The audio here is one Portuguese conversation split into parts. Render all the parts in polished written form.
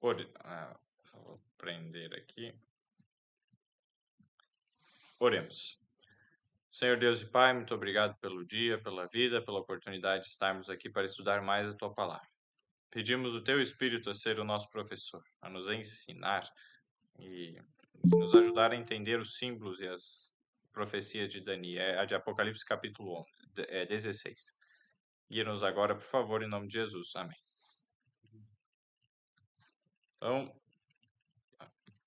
Vou prender aqui. Oremos. Senhor Deus e Pai, muito obrigado pelo dia, pela vida, pela oportunidade de estarmos aqui para estudar mais a Tua Palavra. Pedimos o Teu Espírito a ser o nosso professor, a nos ensinar e nos ajudar a entender os símbolos e as profecias de Daniel, de Apocalipse capítulo 16. Guia-nos agora, por favor, em nome de Jesus. Amém. Então,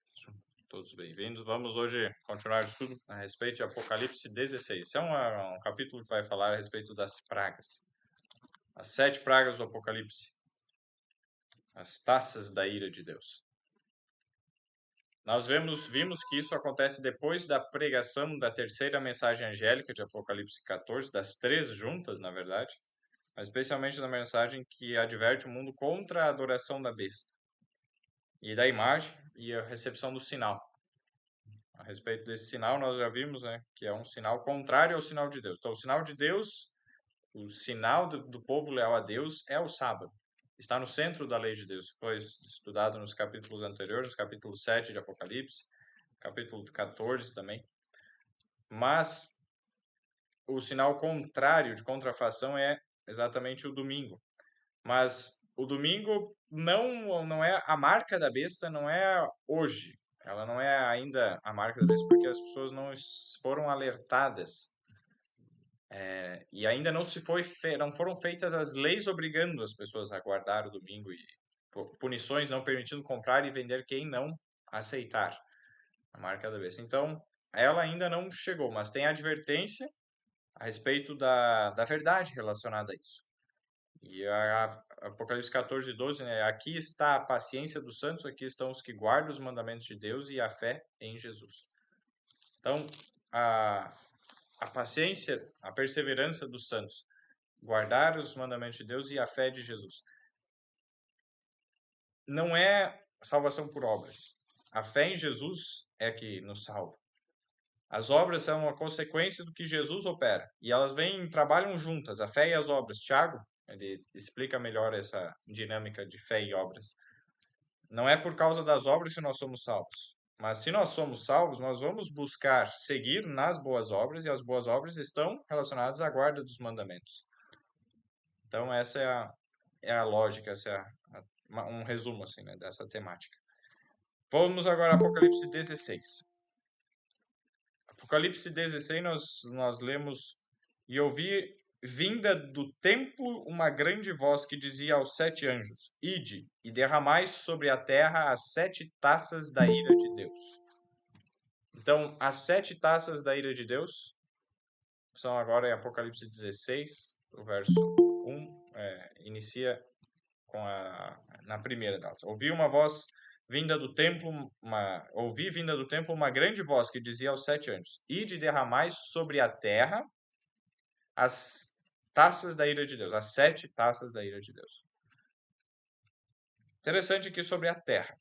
sejam todos bem-vindos. Vamos hoje continuar o estudo a respeito de Apocalipse 16. Esse é um capítulo que vai falar a respeito das pragas. As 7 pragas do Apocalipse. As taças da ira de Deus. Nós vimos que isso acontece depois da pregação da terceira mensagem angélica de Apocalipse 14, das 3 juntas, na verdade, mas especialmente da mensagem que adverte o mundo contra a adoração da besta, e da imagem e a recepção do sinal. A respeito desse sinal, nós já vimos, que é um sinal contrário ao sinal de Deus. Então, o sinal de Deus, o sinal do povo leal a Deus é o sábado. Está no centro da lei de Deus. Foi estudado nos capítulos anteriores, no capítulo 7 de Apocalipse, capítulo 14 também. Mas o sinal contrário de contrafação é exatamente o domingo. Mas o domingo não é a marca da besta, não é hoje. Ela não é ainda a marca da besta porque as pessoas não foram alertadas. E ainda não foram feitas as leis obrigando as pessoas a guardar o domingo e punições não permitindo comprar e vender quem não aceitar a marca da besta. Então, ela ainda não chegou, mas tem advertência a respeito da verdade relacionada a isso. E a Apocalipse 14, 12, aqui está a paciência dos santos, aqui estão os que guardam os mandamentos de Deus e a fé em Jesus. Então, a paciência, a perseverança dos santos, guardar os mandamentos de Deus e a fé de Jesus. Não é salvação por obras. A fé em Jesus é que nos salva. As obras são uma consequência do que Jesus opera. E elas trabalham juntas, a fé e as obras. Tiago, ele explica melhor essa dinâmica de fé e obras. Não é por causa das obras que nós somos salvos. Mas se nós somos salvos, nós vamos buscar seguir nas boas obras, e as boas obras estão relacionadas à guarda dos mandamentos. Então, essa é a lógica, essa é um resumo assim, dessa temática. Vamos agora a Apocalipse 16. Apocalipse 16, nós lemos: E ouvi vinda do templo uma grande voz que dizia aos 7 anjos: Ide e derramai sobre a terra as 7 taças da ira de Deus. Então, as 7 taças da ira de Deus são agora em Apocalipse 16, o verso 1, inicia na primeira delas. Ouvi vinda do templo uma grande voz que dizia aos 7 anjos: Ide e derramai sobre a terra as taças da ira de Deus, as 7 taças da ira de Deus. Interessante aqui sobre a terra.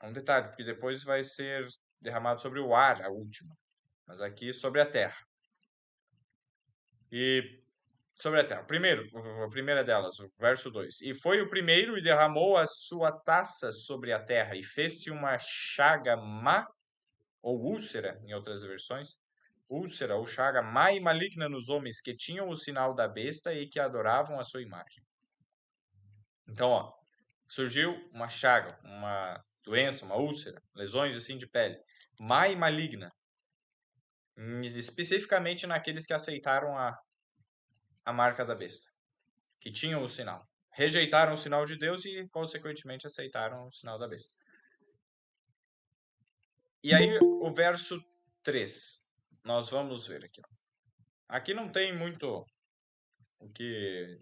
Um detalhe, porque depois vai ser derramado sobre o ar, a última. Mas aqui sobre a terra. E sobre a terra. A primeira delas, o verso 2. E foi o primeiro e derramou a sua taça sobre a terra, e fez-se uma chaga má, ou úlcera, em outras versões, úlcera ou chaga má e maligna nos homens que tinham o sinal da besta e que adoravam a sua imagem. Então, surgiu uma chaga, uma doença, uma úlcera, lesões assim de pele, má e maligna, especificamente naqueles que aceitaram a marca da besta, que tinham o sinal. Rejeitaram o sinal de Deus e, consequentemente, aceitaram o sinal da besta. E aí, o verso 3, nós vamos ver aqui. Aqui não tem muito o que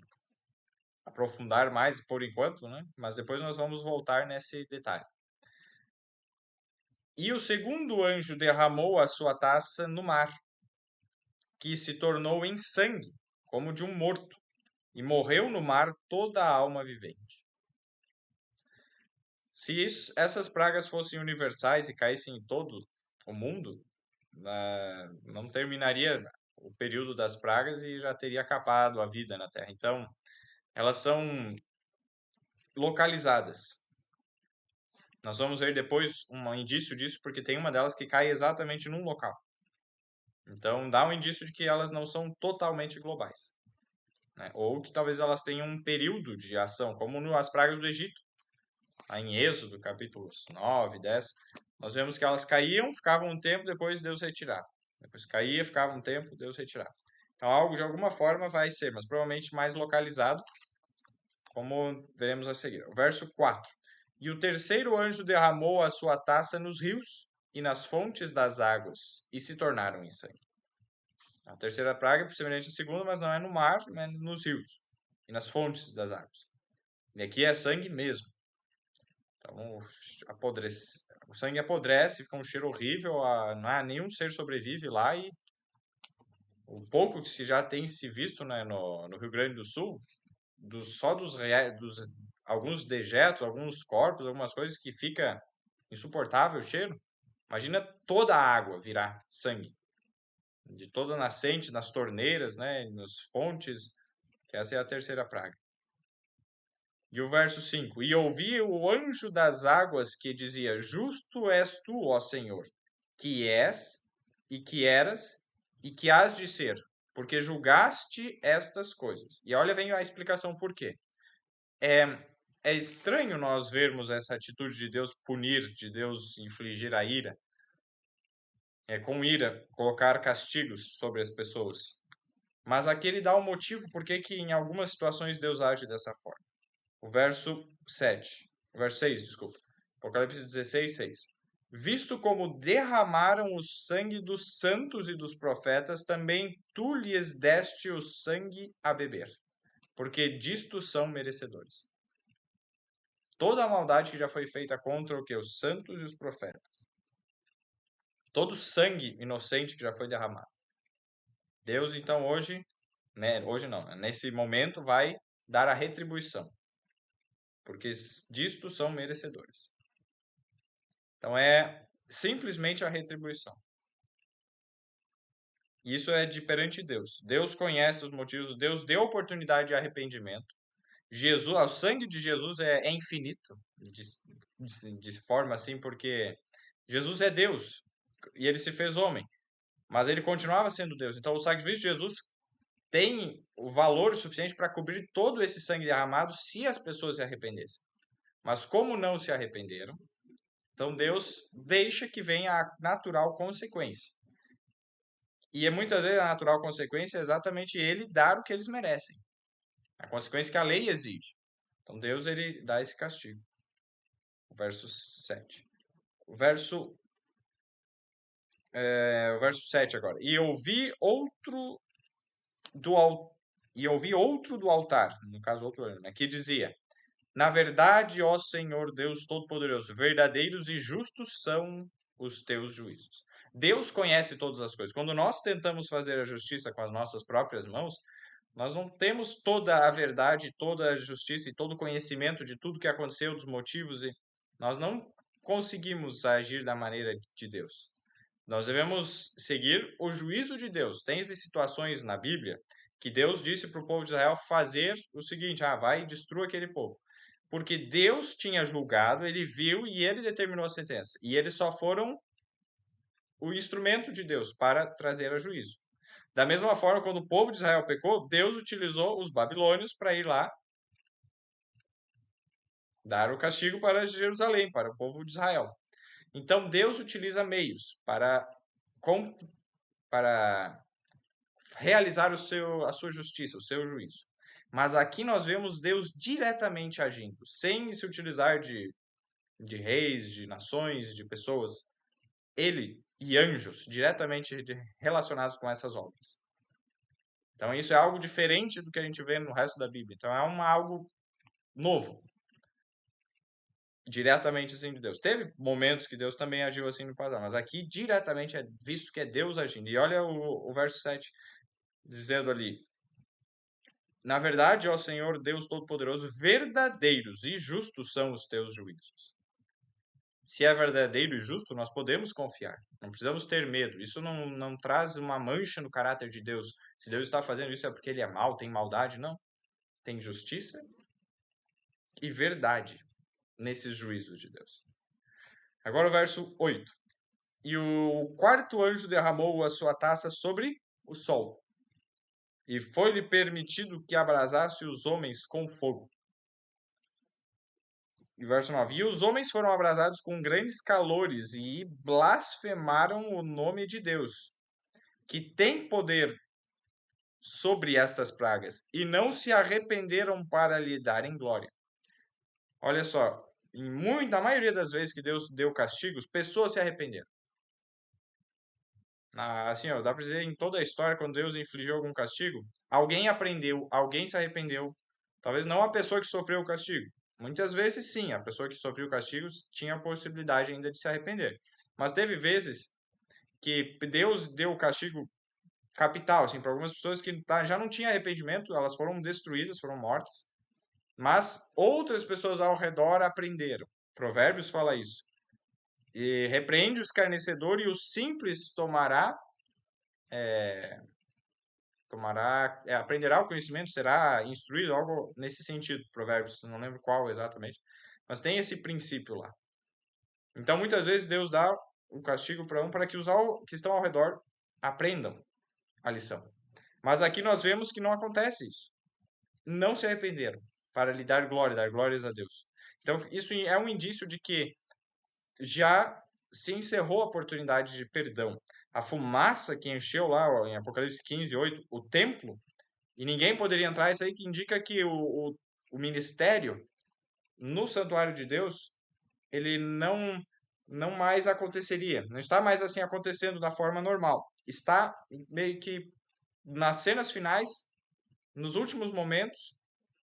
aprofundar mais por enquanto, né? Mas depois nós vamos voltar nesse detalhe. E o segundo anjo derramou a sua taça no mar, que se tornou em sangue, como de um morto, e morreu no mar toda a alma vivente. Se essas pragas fossem universais e caíssem em todo o mundo, não terminaria o período das pragas e já teria acabado a vida na Terra. Então, elas são localizadas. Nós vamos ver depois um indício disso, porque tem uma delas que cai exatamente num local. Então, dá um indício de que elas não são totalmente globais, né? Ou que talvez elas tenham um período de ação, como as pragas do Egito. Aí em Êxodo, capítulos 9, 10, nós vemos que elas caíam, ficavam um tempo, depois Deus retirava. Depois caía, ficava um tempo, Deus retirava. Então, algo de alguma forma vai ser, mas provavelmente mais localizado, como veremos a seguir. O verso 4. E o terceiro anjo derramou a sua taça nos rios e nas fontes das águas, e se tornaram em sangue. A terceira praga é semelhante à segunda, mas não é no mar, mas nos rios e nas fontes das águas. E aqui é sangue mesmo. Então, o sangue apodrece, fica um cheiro horrível, não há nenhum ser sobrevive lá, e o pouco que se já tem se visto, né, no Rio Grande do Sul, dos alguns dejetos, alguns corpos, algumas coisas que fica insuportável o cheiro. Imagina toda a água virar sangue. De toda a nascente, nas torneiras, né, nas fontes, que essa é a terceira praga. E o verso 5: E ouvi o anjo das águas que dizia: Justo és tu, ó Senhor, que és, e que eras, e que hás de ser, porque julgaste estas coisas. E olha, vem a explicação por quê. É estranho nós vermos essa atitude de Deus punir, de Deus infligir a ira. Com ira, colocar castigos sobre as pessoas. Mas aqui ele dá um motivo por que em algumas situações Deus age dessa forma. O verso 7. O verso 6, desculpa. Apocalipse 16, 6. Visto como derramaram o sangue dos santos e dos profetas, também tu lhes deste o sangue a beber, porque disto são merecedores. Toda a maldade que já foi feita contra o que? Os santos e os profetas. Todo o sangue inocente que já foi derramado. Deus, então, hoje não, nesse momento vai dar a retribuição, porque disto são merecedores. Então é simplesmente a retribuição. Isso é de perante Deus. Deus conhece os motivos, Deus deu oportunidade de arrependimento. Jesus, o sangue de Jesus é infinito, de forma assim, porque Jesus é Deus e ele se fez homem, mas ele continuava sendo Deus. Então o sacrifício de Jesus tem o valor suficiente para cobrir todo esse sangue derramado se as pessoas se arrependessem. Mas como não se arrependeram, então Deus deixa que venha a natural consequência. E muitas vezes a natural consequência é exatamente ele dar o que eles merecem. A consequência que a lei exige. Então Deus ele dá esse castigo. O verso 7. O verso 7 agora. E ouvi outro do altar, no caso outro, né, que dizia: Na verdade, ó Senhor Deus Todo-Poderoso, verdadeiros e justos são os teus juízos. Deus conhece todas as coisas. Quando nós tentamos fazer a justiça com as nossas próprias mãos, nós não temos toda a verdade, toda a justiça e todo o conhecimento de tudo que aconteceu, dos motivos, e nós não conseguimos agir da maneira de Deus. Nós devemos seguir o juízo de Deus. Tem situações na Bíblia que Deus disse para o povo de Israel fazer o seguinte: vai e destrua aquele povo. Porque Deus tinha julgado, ele viu e ele determinou a sentença. E eles só foram o instrumento de Deus para trazer a juízo. Da mesma forma, quando o povo de Israel pecou, Deus utilizou os babilônios para ir lá dar o castigo para Jerusalém, para o povo de Israel. Então, Deus utiliza meios para realizar a sua justiça, o seu juízo. Mas aqui nós vemos Deus diretamente agindo, sem se utilizar de reis, de nações, de pessoas. Ele e anjos diretamente relacionados com essas obras. Então isso é algo diferente do que a gente vê no resto da Bíblia. Então é algo novo. Diretamente assim de Deus. Teve momentos que Deus também agiu assim no passado, mas aqui diretamente é visto que é Deus agindo. E olha o verso 7 dizendo ali: Na verdade, ó Senhor Deus Todo-Poderoso, verdadeiros e justos são os teus juízos. Se é verdadeiro e justo, nós podemos confiar. Não precisamos ter medo. Isso não traz uma mancha no caráter de Deus. Se Deus está fazendo isso é porque ele é mau, tem maldade. Não. Tem justiça e verdade nesses juízos de Deus. Agora o verso 8. E o quarto anjo derramou a sua taça sobre o sol, e foi-lhe permitido que abrasasse os homens com fogo. E verso 9. E os homens foram abrasados com grandes calores e blasfemaram o nome de Deus, que tem poder sobre estas pragas, e não se arrependeram para lhe darem glória. Olha só, na maioria das vezes que Deus deu castigos, pessoas se arrependeram. Assim, ó, dá para dizer em toda a história, quando Deus infligiu algum castigo, alguém aprendeu, alguém se arrependeu. Talvez não a pessoa que sofreu o castigo. Muitas vezes, sim, a pessoa que sofreu o castigo tinha a possibilidade ainda de se arrepender. Mas teve vezes que Deus deu o castigo capital, assim, para algumas pessoas que já não tinha arrependimento, elas foram destruídas, foram mortas. Mas outras pessoas ao redor aprenderam. Provérbios fala isso. E repreende o escarnecedor e o simples aprenderá o conhecimento, será instruído, algo nesse sentido, Provérbios, não lembro qual exatamente, mas tem esse princípio lá. Então, muitas vezes, Deus dá o castigo para que os que estão ao redor aprendam a lição. Mas aqui nós vemos que não acontece isso. Não se arrependeram para lhe dar glórias a Deus. Então, isso é um indício de que já se encerrou a oportunidade de perdão. A fumaça que encheu lá em Apocalipse 15, 8, o templo, e ninguém poderia entrar, isso aí que indica que o ministério no santuário de Deus, ele não mais aconteceria. Não está mais assim acontecendo da forma normal. Está meio que nas cenas finais, nos últimos momentos,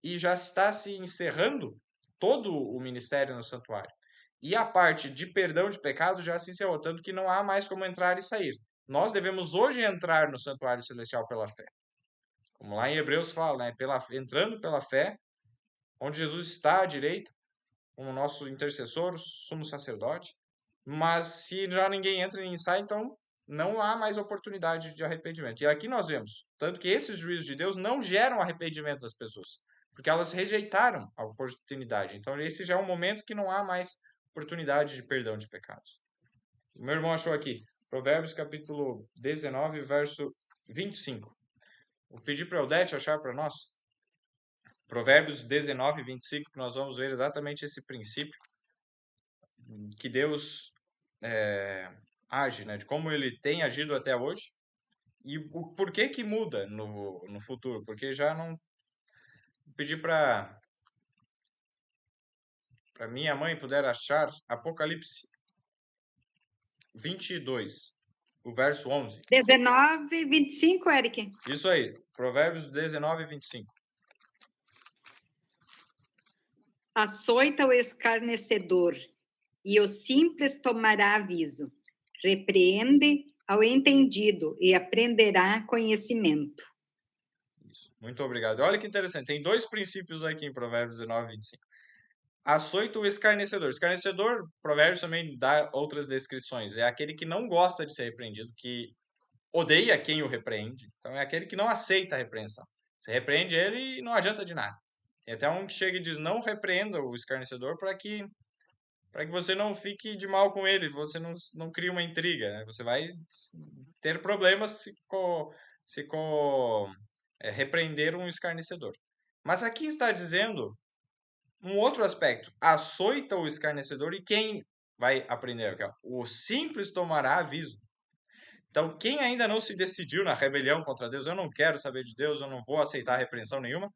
e já está se encerrando todo o ministério no santuário. E a parte de perdão de pecados já se encerrou, tanto que não há mais como entrar e sair. Nós devemos hoje entrar no santuário celestial pela fé. Como lá em Hebreus fala, né? Entrando pela fé, onde Jesus está à direita, como nosso intercessor, sumo sacerdote. Mas se já ninguém entra e ninguém sai, então não há mais oportunidade de arrependimento. E aqui nós vemos, tanto que esses juízos de Deus não geram arrependimento das pessoas, porque elas rejeitaram a oportunidade. Então esse já é um momento que não há mais oportunidade de perdão de pecados. O meu irmão achou aqui, Provérbios capítulo 19, verso 25. Vou pedir para o Odete achar para nós. Provérbios 19, 25, que nós vamos ver exatamente esse princípio que Deus age, né? De como ele tem agido até hoje e o porquê que muda no futuro. Porque já não... Vou pedir para minha mãe puder achar Apocalipse 22, o verso 11. 19, 25, Eric. Isso aí, Provérbios 19, 25. Açoita o escarnecedor, e o simples tomará aviso. Repreende ao entendido, e aprenderá conhecimento. Isso, muito obrigado. Olha que interessante, tem dois princípios aqui em Provérbios 19, 25. Açoita o escarnecedor. Escarnecedor, Provérbios também dá outras descrições. É aquele que não gosta de ser repreendido, que odeia quem o repreende. Então é aquele que não aceita a repreensão. Você repreende ele e não adianta de nada. Tem até um que chega e diz: não repreenda o escarnecedor para que você não fique de mal com ele, você não crie uma intriga. Né? Você vai ter problemas se repreender um escarnecedor. Mas aqui está dizendo um outro aspecto: açoita o escarnecedor e quem vai aprender? O simples tomará aviso. Então, quem ainda não se decidiu na rebelião contra Deus, eu não quero saber de Deus, eu não vou aceitar repreensão nenhuma.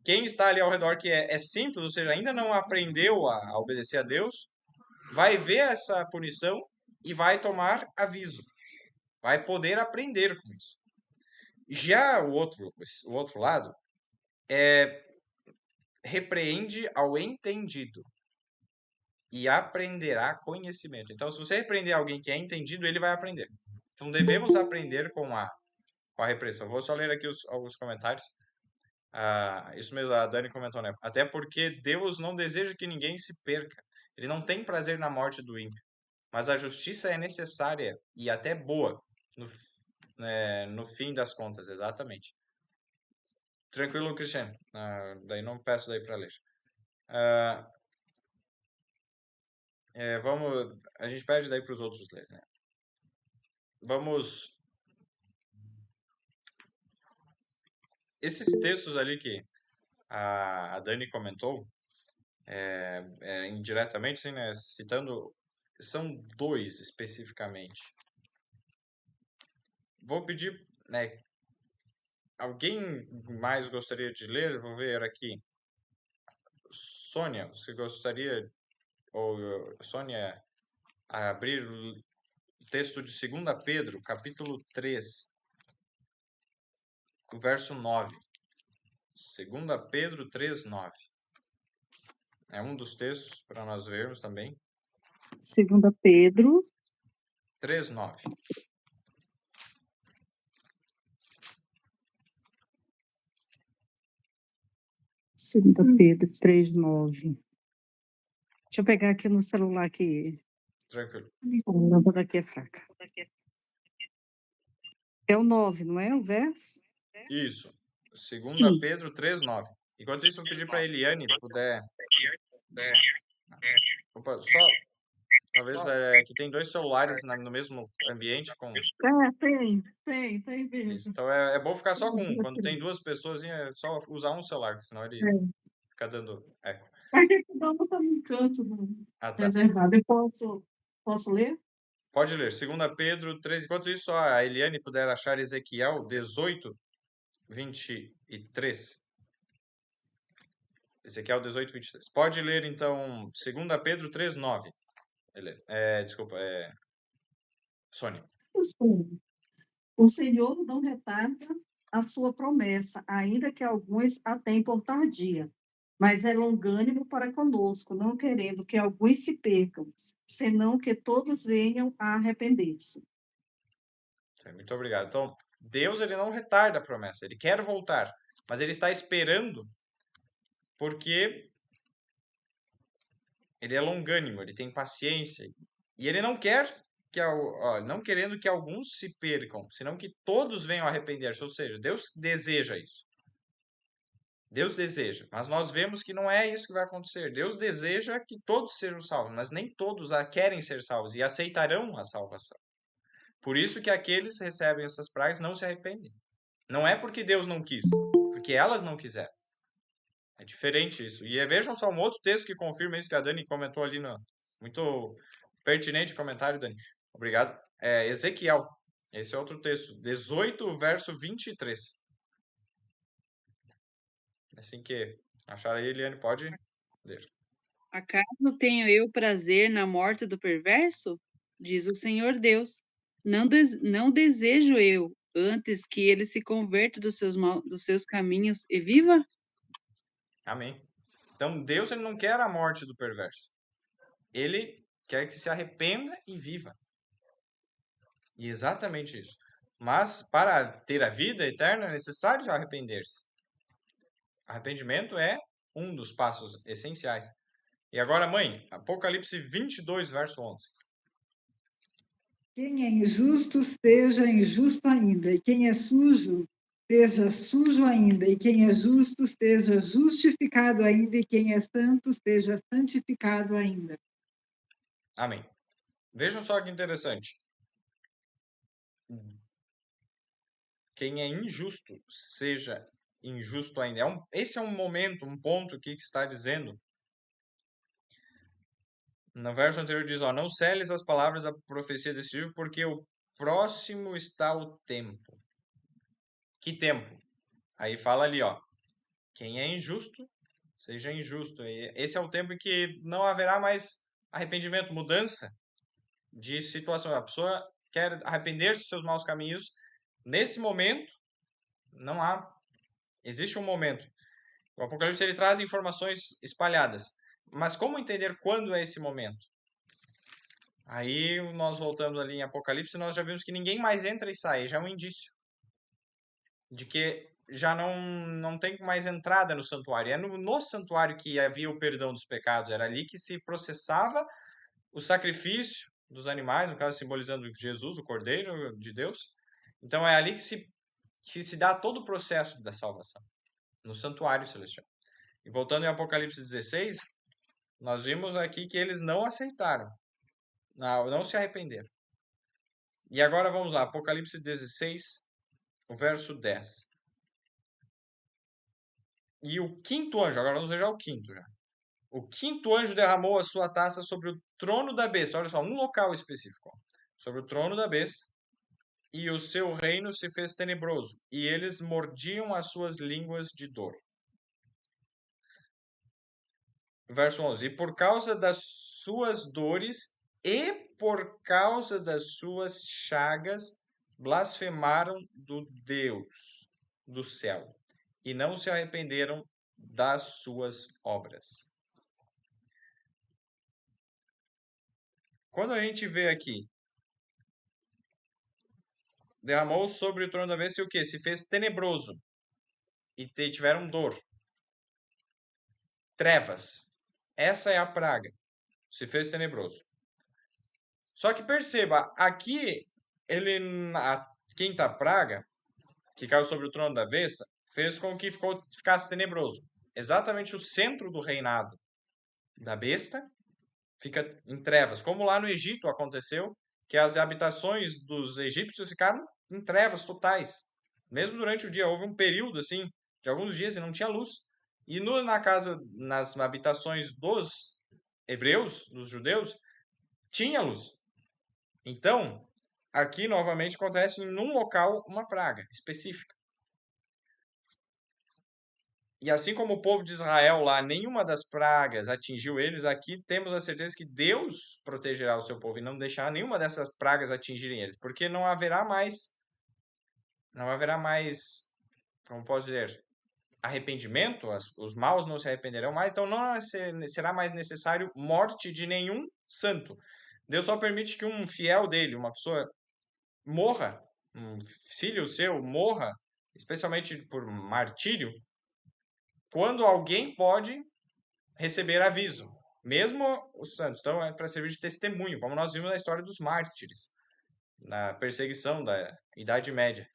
Quem está ali ao redor que é simples, ou seja, ainda não aprendeu a obedecer a Deus, vai ver essa punição e vai tomar aviso. Vai poder aprender com isso. Já o outro lado repreende ao entendido e aprenderá conhecimento. Então, se você repreender alguém que é entendido, ele vai aprender. Então, devemos aprender com a repreensão. Vou só ler aqui alguns comentários. Isso mesmo, a Dani comentou, né? Até porque Deus não deseja que ninguém se perca. Ele não tem prazer na morte do ímpio. Mas a justiça é necessária e até boa no fim das contas, exatamente. Tranquilo, Cristiano. Daí não peço daí para ler. A gente pede daí para os outros lerem, né? Vamos. Esses textos ali que a Dani comentou, indiretamente, assim, né, citando, são 2 especificamente. Vou pedir, né, alguém mais gostaria de ler? Vou ver aqui. Sônia, você gostaria, ou Sônia, abrir o texto de 2 Pedro, capítulo 3, o verso 9. 2 Pedro 3, 9. É um dos textos para nós vermos também. 2 Pedro 3, 9. 2 Pedro 3, 9. Deixa eu pegar aqui no celular que Tranquilo. a lâmpada aqui é fraca. É o 9, não é o verso? Isso. 2 Sim. Pedro 3, 9. Enquanto isso, eu vou pedir para a Eliane puder. Opa, só. Talvez que tem 2 celulares no mesmo ambiente com. Tem Isso. mesmo. Então é bom ficar só com um. Quando tem 2 pessoas, é só usar um celular, senão ele fica dando eco. Aqui cada um está num canto Ah, tá. reservado. Eu posso ler? Pode ler. 2 Pedro 3. Enquanto isso, só a Eliane puder achar Ezequiel 18, 23. Ezequiel 18, 23. Pode ler, então, 2 Pedro 3, 9. Desculpa, Sônia. O Senhor não retarda a sua promessa, ainda que alguns a tenham por tardia, mas é longânimo para conosco, não querendo que alguns se percam, senão que todos venham a arrepender-se. Muito obrigado. Então, Deus ele não retarda a promessa, ele quer voltar, mas ele está esperando porque ele é longânimo, ele tem paciência e ele não quer não querendo que alguns se percam, senão que todos venham a arrepender-se. Ou seja, Deus deseja isso. Deus deseja, mas nós vemos que não é isso que vai acontecer. Deus deseja que todos sejam salvos, mas nem todos querem ser salvos e aceitarão a salvação. Por isso que aqueles que recebem essas pragas não se arrependem. Não é porque Deus não quis, porque elas não quiseram. É diferente isso. E vejam só um outro texto que confirma isso que a Dani comentou ali no muito pertinente comentário, Dani. Obrigado. Ezequiel. Esse é outro texto. 18, verso 23. Assim que achar aí, Eliane, pode ler. Acaso tenho eu prazer na morte do perverso? Diz o Senhor Deus. Não desejo eu, antes que ele se converta dos seus caminhos e viva? Amém. Então, Deus ele não quer a morte do perverso. Ele quer que se arrependa e viva. E exatamente isso. Mas, para ter a vida eterna, é necessário arrepender-se. Arrependimento é um dos passos essenciais. E agora, mãe, Apocalipse 22, verso 11. Quem é injusto, seja injusto ainda, e quem é sujo, seja sujo ainda, e quem é justo, seja justificado ainda, e quem é santo, seja santificado ainda. Amém. Vejam só que interessante. Quem é injusto, seja injusto ainda. Esse é um momento, um ponto aqui que está dizendo. No verso anterior diz, não celes as palavras da profecia desse livro, porque o próximo está o tempo. Que tempo? Aí fala ali, quem é injusto, seja injusto. E esse é o tempo em que não haverá mais arrependimento, mudança de situação. A pessoa quer arrepender-se dos seus maus caminhos. Nesse momento, não há. Existe um momento. O Apocalipse ele traz informações espalhadas. Mas como entender quando é esse momento? Aí nós voltamos ali em Apocalipse e nós já vimos que ninguém mais entra e sai. Já é um indício de que já não tem mais entrada no santuário. É no santuário que havia o perdão dos pecados. Era ali que se processava o sacrifício dos animais, no caso simbolizando Jesus, o Cordeiro de Deus. Então é ali que se dá todo o processo da salvação, no santuário celestial. E voltando em Apocalipse 16, Nós vimos aqui que eles não aceitaram, não se arrependeram. E agora vamos lá, Apocalipse 16, o verso 10. E o quinto anjo, agora vamos ver já o quinto já. O quinto anjo derramou a sua taça sobre o trono da besta. Olha só, um local específico. Ó. Sobre o trono da besta. E o seu reino se fez tenebroso. E eles mordiam as suas línguas de dor. Verso 11. E por causa das suas dores e por causa das suas chagas, blasfemaram do Deus do céu. E não se arrependeram das suas obras. Quando a gente vê aqui, derramou sobre o trono da besta e o quê? Se fez tenebroso. E tiveram dor. Trevas. Essa é a praga. Se fez tenebroso. Só que perceba, aqui, a quinta praga, que caiu sobre o trono da besta, fez com que ficasse tenebroso. Exatamente o centro do reinado da besta fica em trevas. Como lá no Egito aconteceu, que as habitações dos egípcios ficaram em trevas totais. Mesmo durante o dia, houve um período assim, de alguns dias, e não tinha luz. E nas habitações dos hebreus, dos judeus, tinha luz. Então, aqui novamente acontece em um local uma praga específica. E assim como o povo de Israel lá, nenhuma das pragas atingiu eles, aqui temos a certeza que Deus protegerá o seu povo e não deixará nenhuma dessas pragas atingirem eles, porque não haverá mais, como posso dizer, arrependimento, os maus não se arrependerão mais, então não será mais necessário morte de nenhum santo. Deus só permite que um fiel dele, uma pessoa, morra, um filho seu morra, especialmente por martírio, quando alguém pode receber aviso, mesmo os santos. Então, é para servir de testemunho, como nós vimos na história dos mártires, na perseguição da Idade Média.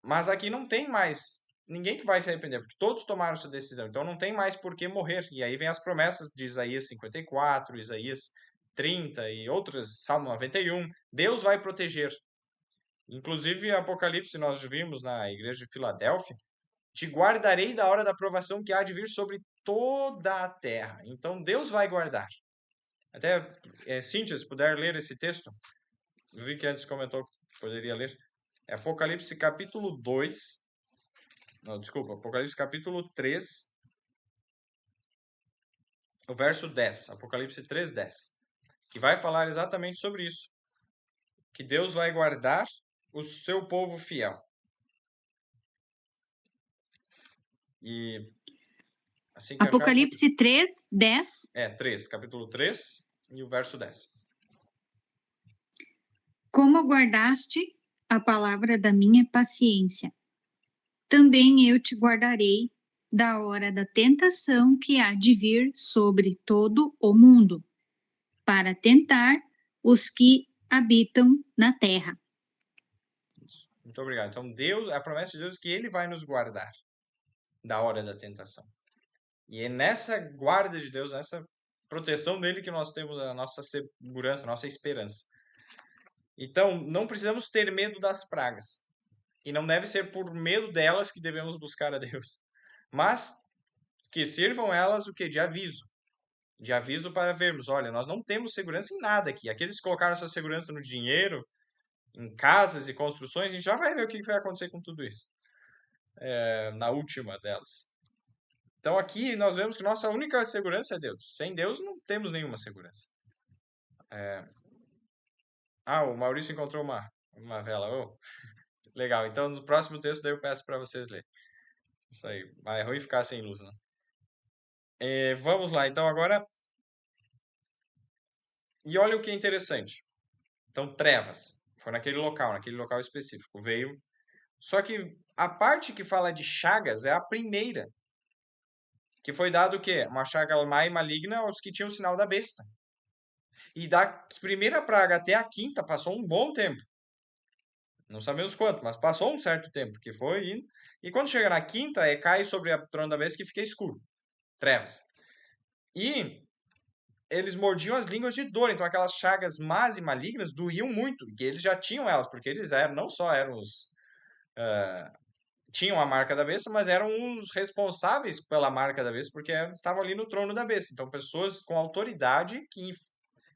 Mas aqui não tem mais ninguém que vai se arrepender, porque todos tomaram sua decisão. Então, não tem mais por que morrer. E aí vem as promessas de Isaías 54, Isaías 30 e outras, Salmo 91. Deus vai proteger. Inclusive, Apocalipse, nós vimos na igreja de Filadélfia, te guardarei da hora da provação que há de vir sobre toda a terra. Então, Deus vai guardar. Até, Cíntia, se puder ler esse texto. Eu vi que antes comentou que poderia ler. É Apocalipse capítulo 2. Não, desculpa. Apocalipse capítulo 3. O verso 10. Apocalipse 3, 10. Que vai falar exatamente sobre isso. Que Deus vai guardar o seu povo fiel. E assim que Apocalipse 3, 10. 3, capítulo 3 e o verso 10. Como guardaste a palavra da minha paciência, também eu te guardarei da hora da tentação que há de vir sobre todo o mundo, para tentar os que habitam na terra. Muito obrigado. Então, Deus, a promessa de Deus é que Ele vai nos guardar da hora da tentação. E é nessa guarda de Deus, nessa proteção dele que nós temos a nossa segurança, a nossa esperança. Então, não precisamos ter medo das pragas. E não deve ser por medo delas que devemos buscar a Deus. Mas que sirvam elas o quê? De aviso. De aviso para vermos, olha, nós não temos segurança em nada aqui. Aqueles que colocaram sua segurança no dinheiro, em casas e construções, a gente já vai ver o que vai acontecer com tudo isso. Na última delas. Então aqui nós vemos que nossa única segurança é Deus. Sem Deus não temos nenhuma segurança. O Maurício encontrou uma vela. Oh, legal. Então no próximo texto daí eu peço para vocês lerem. Isso aí. É ruim ficar sem luz, né? Vamos lá. Então agora... E olha o que é interessante. Então trevas. Foi naquele local específico. Veio. Só que a parte que fala de chagas é a primeira. Que foi dado o quê? Uma chaga má e maligna aos que tinham o sinal da besta. E da primeira praga até a quinta passou um bom tempo. Não sabemos quanto, mas passou um certo tempo que foi indo. E quando chega na quinta, cai sobre a trono da besta que fica escuro. Trevas. E eles mordiam as línguas de dor, então aquelas chagas más e malignas doíam muito, e eles já tinham elas, porque eles não só eram tinham a marca da besta, mas eram os responsáveis pela marca da besta, porque estavam ali no trono da besta. Então, pessoas com autoridade que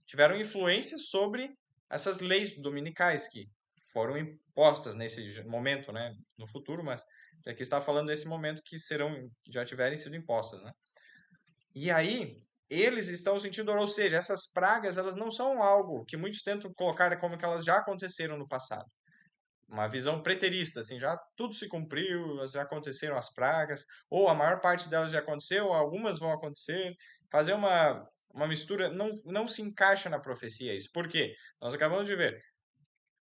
tiveram influência sobre essas leis dominicais que foram impostas nesse momento, né? No futuro, mas aqui está falando desse momento que já tiverem sido impostas, né? E aí, eles estão sentindo dor, ou seja, essas pragas, elas não são algo que muitos tentam colocar como que elas já aconteceram no passado. Uma visão preterista, assim, já tudo se cumpriu, já aconteceram as pragas, ou a maior parte delas já aconteceu, algumas vão acontecer. Fazer uma mistura não se encaixa na profecia isso. Por quê? Nós acabamos de ver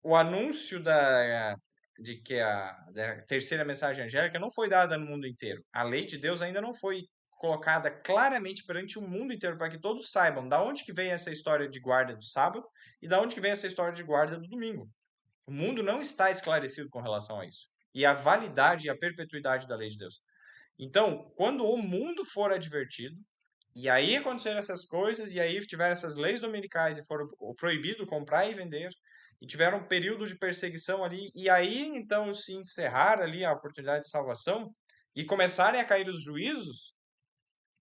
o anúncio de que da terceira mensagem angélica não foi dada no mundo inteiro. A lei de Deus ainda não foi colocada claramente perante o mundo inteiro para que todos saibam da onde que vem essa história de guarda do sábado e da onde que vem essa história de guarda do domingo. O mundo não está esclarecido com relação a isso. E a validade e a perpetuidade da lei de Deus. Então, quando o mundo for advertido, e aí acontecerem essas coisas, e aí tiver essas leis dominicais e for proibido comprar e vender, e tiver um período de perseguição ali, e aí então se encerrar ali a oportunidade de salvação, e começarem a cair os juízos,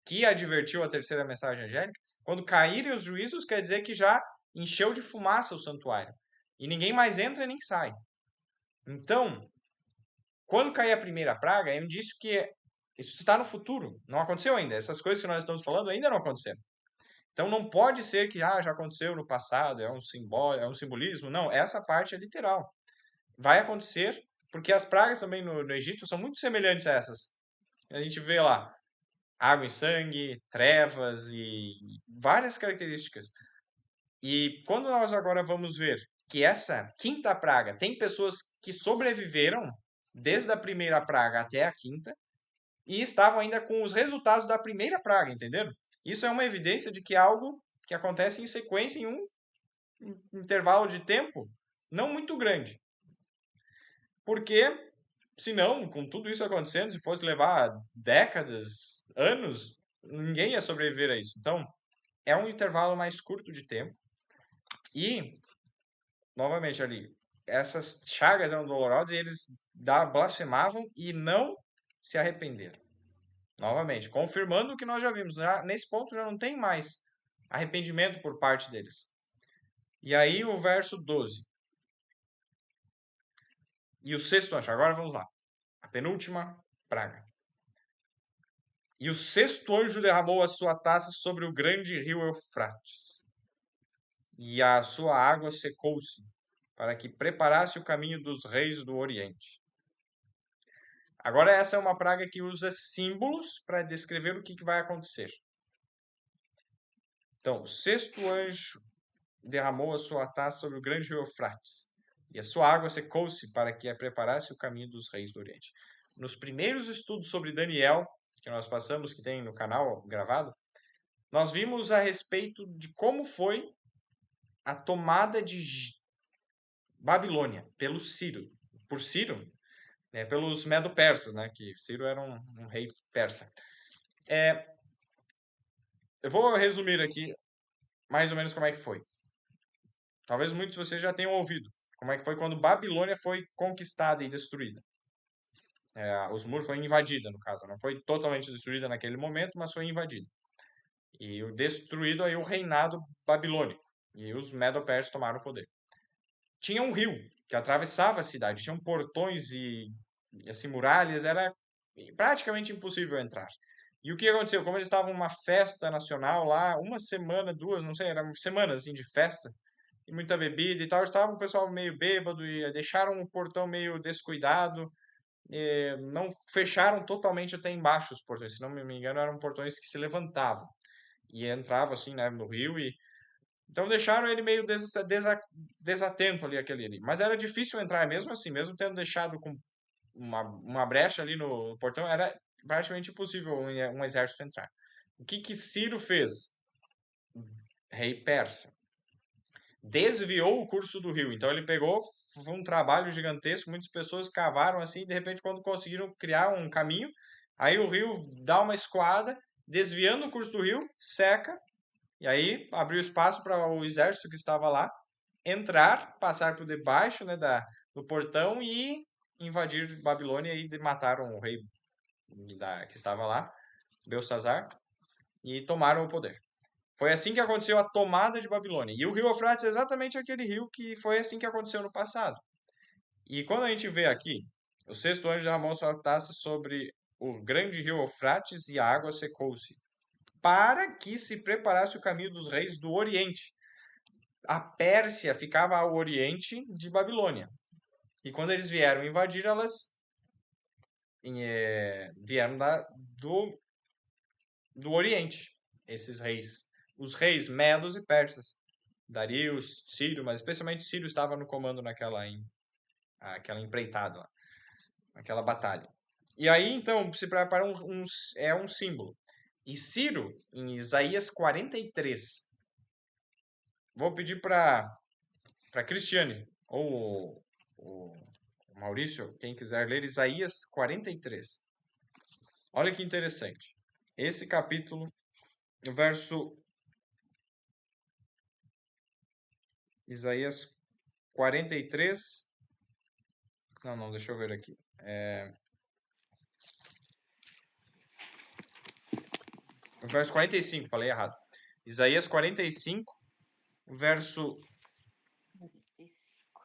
que advertiu a terceira mensagem angélica, quando caírem os juízos, quer dizer que já encheu de fumaça o santuário. E ninguém mais entra nem sai. Então, quando cair a primeira praga, é um indício que isso está no futuro. Não aconteceu ainda. Essas coisas que nós estamos falando ainda não aconteceram. Então, não pode ser que já aconteceu no passado, é um simbolismo. Não, essa parte é literal. Vai acontecer, porque as pragas também no Egito são muito semelhantes a essas. A gente vê lá água e sangue, trevas e várias características. E quando nós agora vamos ver que essa quinta praga tem pessoas que sobreviveram desde a primeira praga até a quinta e estavam ainda com os resultados da primeira praga, entenderam? Isso é uma evidência de que é algo que acontece em sequência em um intervalo de tempo não muito grande. Porque, senão, com tudo isso acontecendo, se fosse levar décadas, anos, ninguém ia sobreviver a isso. Então, é um intervalo mais curto de tempo. E, novamente ali, essas chagas eram dolorosas e eles blasfemavam e não se arrependeram. Novamente, confirmando o que nós já vimos. Nesse ponto já não tem mais arrependimento por parte deles. E aí o verso 12. E o sexto anjo. Agora vamos lá. A penúltima praga. E o sexto anjo derramou a sua taça sobre o grande rio Eufrates. E a sua água secou-se, para que preparasse o caminho dos reis do Oriente. Agora essa é uma praga que usa símbolos para descrever o que vai acontecer. Então, o sexto anjo derramou a sua taça sobre o grande rio Eufrates, e a sua água secou-se para que preparasse o caminho dos reis do Oriente. Nos primeiros estudos sobre Daniel, que nós passamos, que tem no canal gravado, nós vimos a respeito de como foi a tomada de Babilônia por Ciro, pelos Medo-Persas, né, que Ciro era um rei persa. Eu vou resumir aqui mais ou menos como é que foi. Talvez muitos de vocês já tenham ouvido como é que foi quando Babilônia foi conquistada e destruída. Os muros foram invadida, no caso. Não foi totalmente destruída naquele momento, mas foi invadida. E destruído aí o reinado babilônico. E os Medo-Persas tomaram o poder. Tinha um rio que atravessava a cidade. Tinham portões e assim, muralhas. Era praticamente impossível entrar. E o que aconteceu? Como eles estavam numa festa nacional lá, uma semana, duas, não sei, eram semanas assim, de festa, e muita bebida e tal, estava o pessoal meio bêbado e deixaram o portão meio descuidado, não fecharam totalmente até embaixo os portões, se não me engano eram portões que se levantavam e entravam assim, né, no rio, e então deixaram ele meio desatento ali, aquele ali. Mas era difícil entrar mesmo assim, mesmo tendo deixado com uma brecha ali no portão, era praticamente impossível um exército entrar. O que Ciro fez? Rei persa. Desviou o curso do rio. Então ele pegou, foi um trabalho gigantesco, muitas pessoas cavaram assim, e de repente quando conseguiram criar um caminho, aí o rio dá uma escoada desviando o curso do rio, seca, e aí abriu espaço para o exército que estava lá entrar, passar por debaixo, né, do portão e invadir Babilônia e mataram o rei que estava lá, Belsazar, e tomaram o poder. Foi assim que aconteceu a tomada de Babilônia. E o rio Eufrates é exatamente aquele rio que foi assim que aconteceu no passado. E quando a gente vê aqui, o sexto anjo derramou sua taça sobre o grande rio Eufrates e a água secou-se, para que se preparasse o caminho dos reis do Oriente. A Pérsia ficava ao oriente de Babilônia. E quando eles vieram invadir, elas vieram do Oriente, esses reis. Os reis medos e persas. Darius, Ciro, mas especialmente Ciro estava no comando aquela empreitada lá, naquela batalha. E aí, então, se prepara um símbolo. E Ciro, em Isaías 43, vou pedir para Cristiane, ou o Maurício, quem quiser ler, Isaías 43. Olha que interessante. Esse capítulo, o verso... Isaías 43... Não, deixa eu ver aqui. O verso 45, falei errado. Isaías 45, verso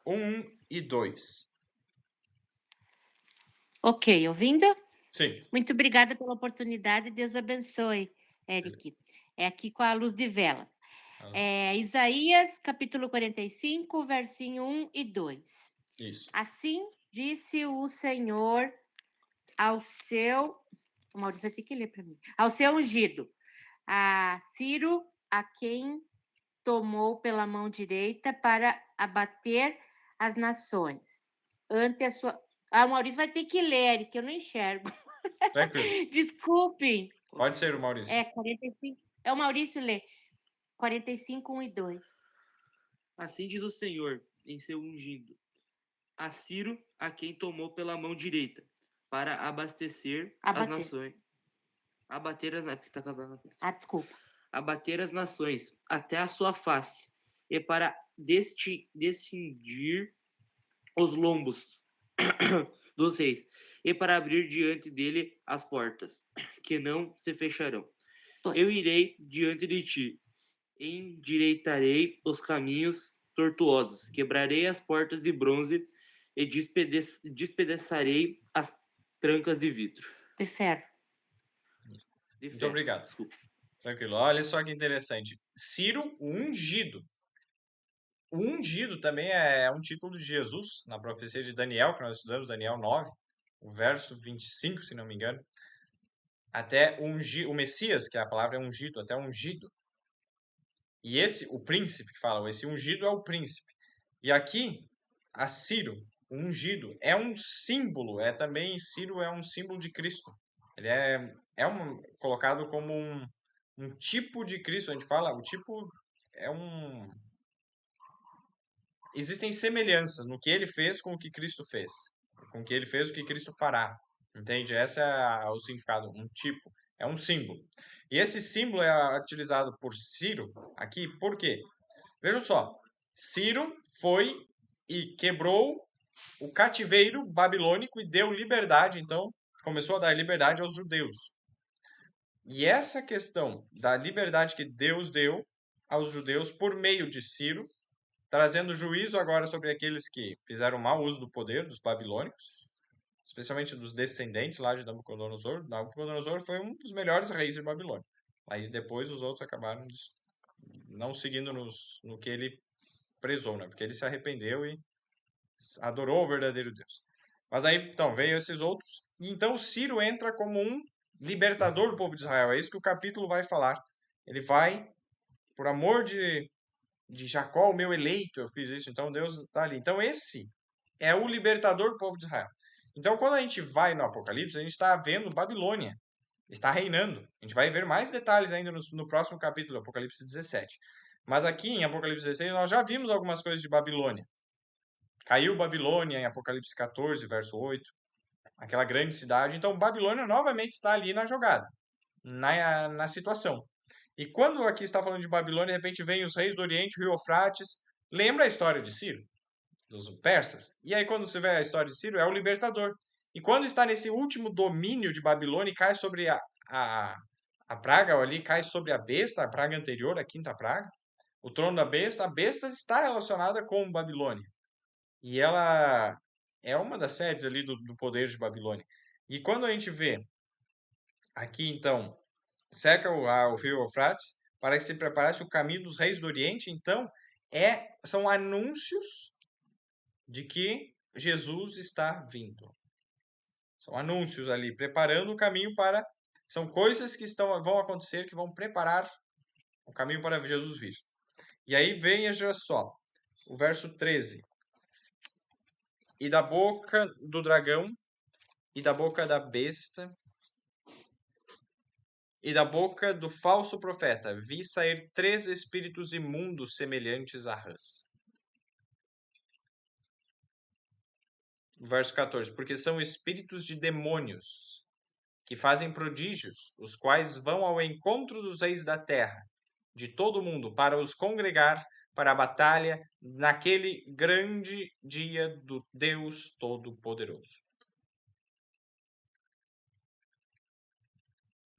1 e 2. Ok, ouvindo? Sim. Muito obrigada pela oportunidade. Deus abençoe, Eric. É aqui com a luz de velas. Isaías, capítulo 45, versinho 1 e 2. Isso. Assim disse o Senhor ao seu... O Maurício vai ter que ler para mim. Ao seu ungido, a Ciro, a quem tomou pela mão direita para abater as nações. Ante a sua... o Maurício vai ter que ler, Eric, eu não enxergo. Tranquilo. Desculpem. Pode ser o Maurício. 45. É o Maurício lê. 45, 1 e 2. Assim diz o Senhor, em seu ungido, a Ciro, a quem tomou pela mão direita, para abastecer as nações. Abater as... Porque tá acabando. Desculpa. Abater as nações até a sua face, e para descindir os lombos dos reis, e para abrir diante dele as portas, que não se fecharão. 2. Eu irei diante de ti, endireitarei os caminhos tortuosos, quebrarei as portas de bronze e despedaçarei as trancas de vidro. De ferro. Muito obrigado. Desculpa. Tranquilo. Olha só que interessante. Ciro, o ungido. O ungido também é um título de Jesus, na profecia de Daniel, que nós estudamos, Daniel 9, o verso 25, se não me engano. Até o Messias, que a palavra é ungido, até ungido. E o príncipe que fala, esse ungido é o príncipe. E aqui, a Ciro, o ungido, é um símbolo, Ciro é um símbolo de Cristo. Ele colocado como um tipo de Cristo, a gente fala, o tipo é existem semelhanças no que ele fez com o que Cristo fez, com o que ele fez, o que Cristo fará, entende? Esse é o significado, um tipo, é um símbolo. E esse símbolo é utilizado por Ciro aqui, por quê? Vejam só, Ciro foi e quebrou o cativeiro babilônico e deu liberdade, então, começou a dar liberdade aos judeus. E essa questão da liberdade que Deus deu aos judeus por meio de Ciro, trazendo juízo agora sobre aqueles que fizeram mau uso do poder dos babilônicos, especialmente dos descendentes lá de Nabucodonosor. Nabucodonosor foi um dos melhores reis de Babilônia. Aí depois os outros acabaram não seguindo no que ele prezou, né? Porque ele se arrependeu e adorou o verdadeiro Deus. Mas aí, então, veio esses outros. E então Ciro entra como um libertador do povo de Israel. É isso que o capítulo vai falar. Ele vai, por amor de Jacó, o meu eleito, eu fiz isso. Então Deus está ali. Então esse é o libertador do povo de Israel. Então quando a gente vai no Apocalipse, a gente está vendo Babilônia. Está reinando. A gente vai ver mais detalhes ainda no próximo capítulo, Apocalipse 17. Mas aqui em Apocalipse 16 nós já vimos algumas coisas de Babilônia. Caiu Babilônia em Apocalipse 14, verso 8. Aquela grande cidade. Então Babilônia novamente está ali na jogada. na situação. E quando aqui está falando de Babilônia, de repente vem os reis do Oriente, o rio Eufrates, lembra a história de Ciro, dos persas? E aí quando você vê a história de Ciro, é o libertador. E quando está nesse último domínio de Babilônia e cai sobre a praga, ali cai sobre a besta, a praga anterior, a quinta praga, o trono da besta, a besta está relacionada com Babilônia. E ela é uma das sedes ali do poder de Babilônia. E quando a gente vê aqui, então, seca o rio Eufrates para que se preparasse o caminho dos reis do Oriente, então, são anúncios de que Jesus está vindo. São anúncios ali, preparando o caminho para... São coisas que vão acontecer, que vão preparar o caminho para Jesus vir. E aí veja só, o verso 13. E da boca do dragão, e da boca da besta, e da boca do falso profeta, vi sair 3 espíritos imundos semelhantes a rãs. Verso 14. Porque são espíritos de demônios, que fazem prodígios, os quais vão ao encontro dos reis da terra, de todo o mundo, para os congregar para a batalha naquele grande dia do Deus Todo-Poderoso.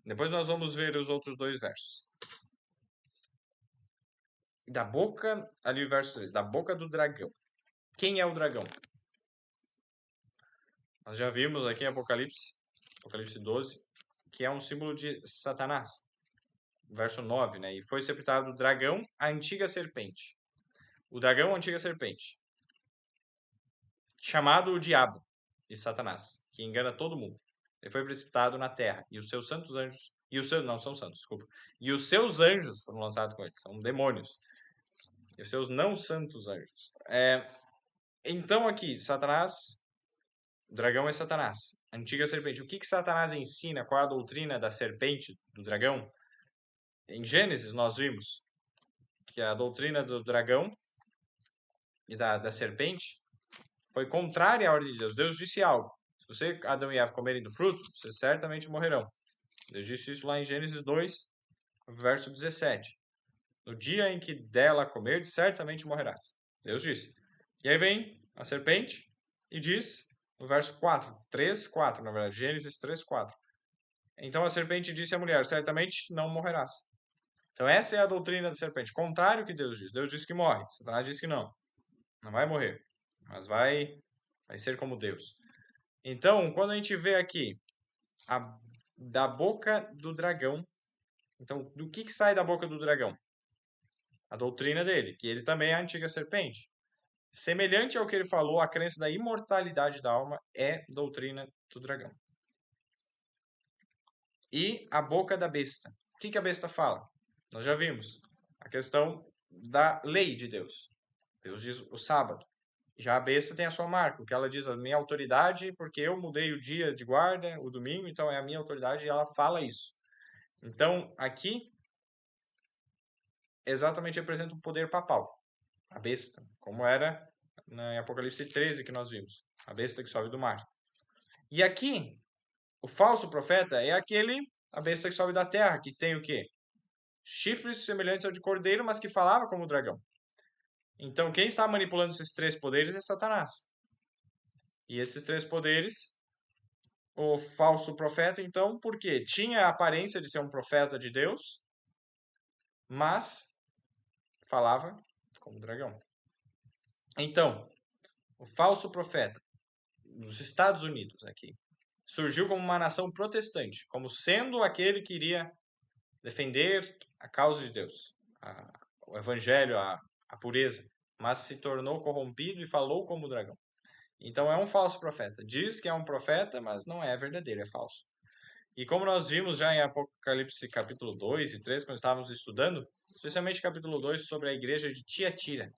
Depois nós vamos ver os outros 2 versos. Da boca, ali o verso 3, da boca do dragão. Quem é o dragão? Nós já vimos aqui em Apocalipse 12, que é um símbolo de Satanás. Verso 9, né? E foi sepultado o dragão, a antiga serpente. O dragão, a antiga serpente. Chamado o diabo e Satanás, que engana todo mundo. Ele foi precipitado na terra. E os seus santos anjos... não são santos, desculpa. E os seus anjos foram lançados com eles. São demônios. E os seus não santos anjos. Então aqui, Satanás... O dragão é Satanás. A antiga serpente. O que Satanás ensina? Qual é a doutrina da serpente, do dragão? Em Gênesis nós vimos que a doutrina do dragão e da serpente foi contrária à ordem de Deus. Deus disse algo. Se você, Adão e Eva, comerem do fruto, vocês certamente morrerão. Deus disse isso lá em Gênesis 2, verso 17. No dia em que dela comer, certamente morrerás. Deus disse. E aí vem a serpente e diz, no verso 4, 3, 4, na verdade, Gênesis 3, 4. Então a serpente disse à mulher, certamente não morrerás. Então essa é a doutrina da serpente, contrário ao que Deus diz. Deus diz que morre, Satanás diz que não vai morrer, mas vai ser como Deus. Então, quando a gente vê aqui da boca do dragão, então do que sai da boca do dragão? A doutrina dele, que ele também é a antiga serpente. Semelhante ao que ele falou, a crença da imortalidade da alma é doutrina do dragão. E a boca da besta. O que a besta fala? Nós já vimos a questão da lei de Deus. Deus diz o sábado. Já a besta tem a sua marca. O que ela diz, a minha autoridade, porque eu mudei o dia de guarda, o domingo, então é a minha autoridade e ela fala isso. Então, aqui, exatamente representa o poder papal. A besta, como era em Apocalipse 13 que nós vimos. A besta que sobe do mar. E aqui, o falso profeta é a besta que sobe da terra, que tem o quê? Chifres semelhantes ao de cordeiro, mas que falava como dragão. Então, quem está manipulando esses 3 poderes é Satanás. E esses 3 poderes, o falso profeta, então, por quê? Tinha a aparência de ser um profeta de Deus, mas falava como dragão. Então, o falso profeta, nos Estados Unidos aqui, surgiu como uma nação protestante, como sendo aquele que iria defender a causa de Deus, o evangelho, a pureza, mas se tornou corrompido e falou como dragão. Então é um falso profeta. Diz que é um profeta, mas não é verdadeiro, é falso. E como nós vimos já em Apocalipse capítulo 2 e 3, quando estávamos estudando, especialmente capítulo 2, sobre a igreja de Tiatira,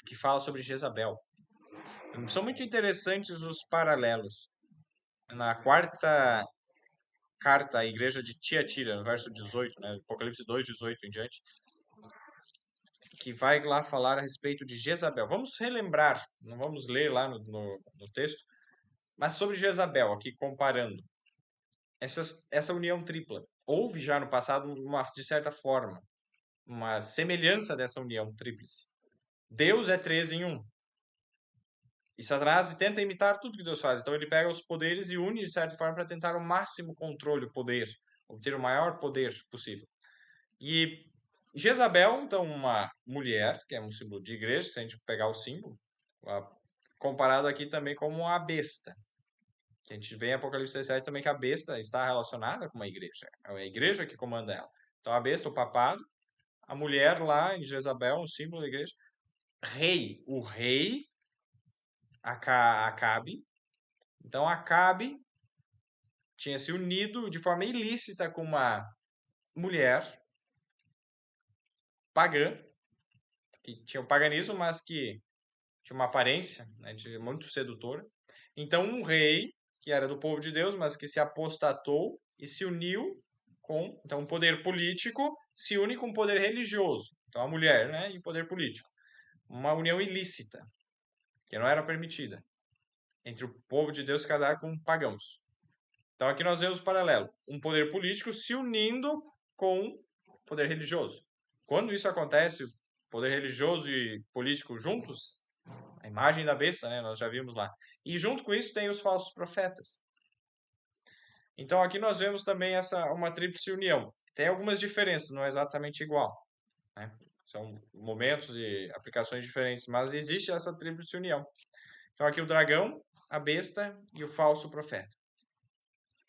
que fala sobre Jezabel. São muito interessantes os paralelos. Na 4ª carta à igreja de Tiatira, no verso 18, né, Apocalipse 2, 18 em diante, que vai lá falar a respeito de Jezabel. Vamos relembrar, não vamos ler lá no texto, mas sobre Jezabel, aqui comparando. essa união tripla. Houve já no passado, de certa forma, uma semelhança dessa união tríplice. Deus é 3 em 1. E Satanás tenta imitar tudo que Deus faz. Então ele pega os poderes e une de certa forma para tentar o máximo controle, o poder, obter o maior poder possível. E Jezabel, então, uma mulher, que é um símbolo de igreja, se a gente pegar o símbolo, comparado aqui também como a besta. Que a gente vê em Apocalipse 17 também que a besta está relacionada com uma igreja. É a igreja que comanda ela. Então a besta, o papado, a mulher lá em Jezabel, um símbolo da igreja. Rei, o rei, Acabe. Então Acabe tinha se unido de forma ilícita com uma mulher pagã, que tinha o paganismo, mas que tinha uma aparência, né, muito sedutora. Então um rei, que era do povo de Deus, mas que se apostatou e se uniu com... Então o poder político se une com o poder religioso. Então a mulher, né, e o poder político. Uma união ilícita, que não era permitida, entre o povo de Deus se casar com pagãos. Então aqui nós vemos o paralelo. Um poder político se unindo com o poder religioso. Quando isso acontece, poder religioso e político juntos, a imagem da besta, né, nós já vimos lá. E junto com isso tem os falsos profetas. Então aqui nós vemos também uma tríplice união. Tem algumas diferenças, não é exatamente igual, né? São momentos e aplicações diferentes, mas existe essa tríplice união. Então aqui o dragão, a besta e o falso profeta.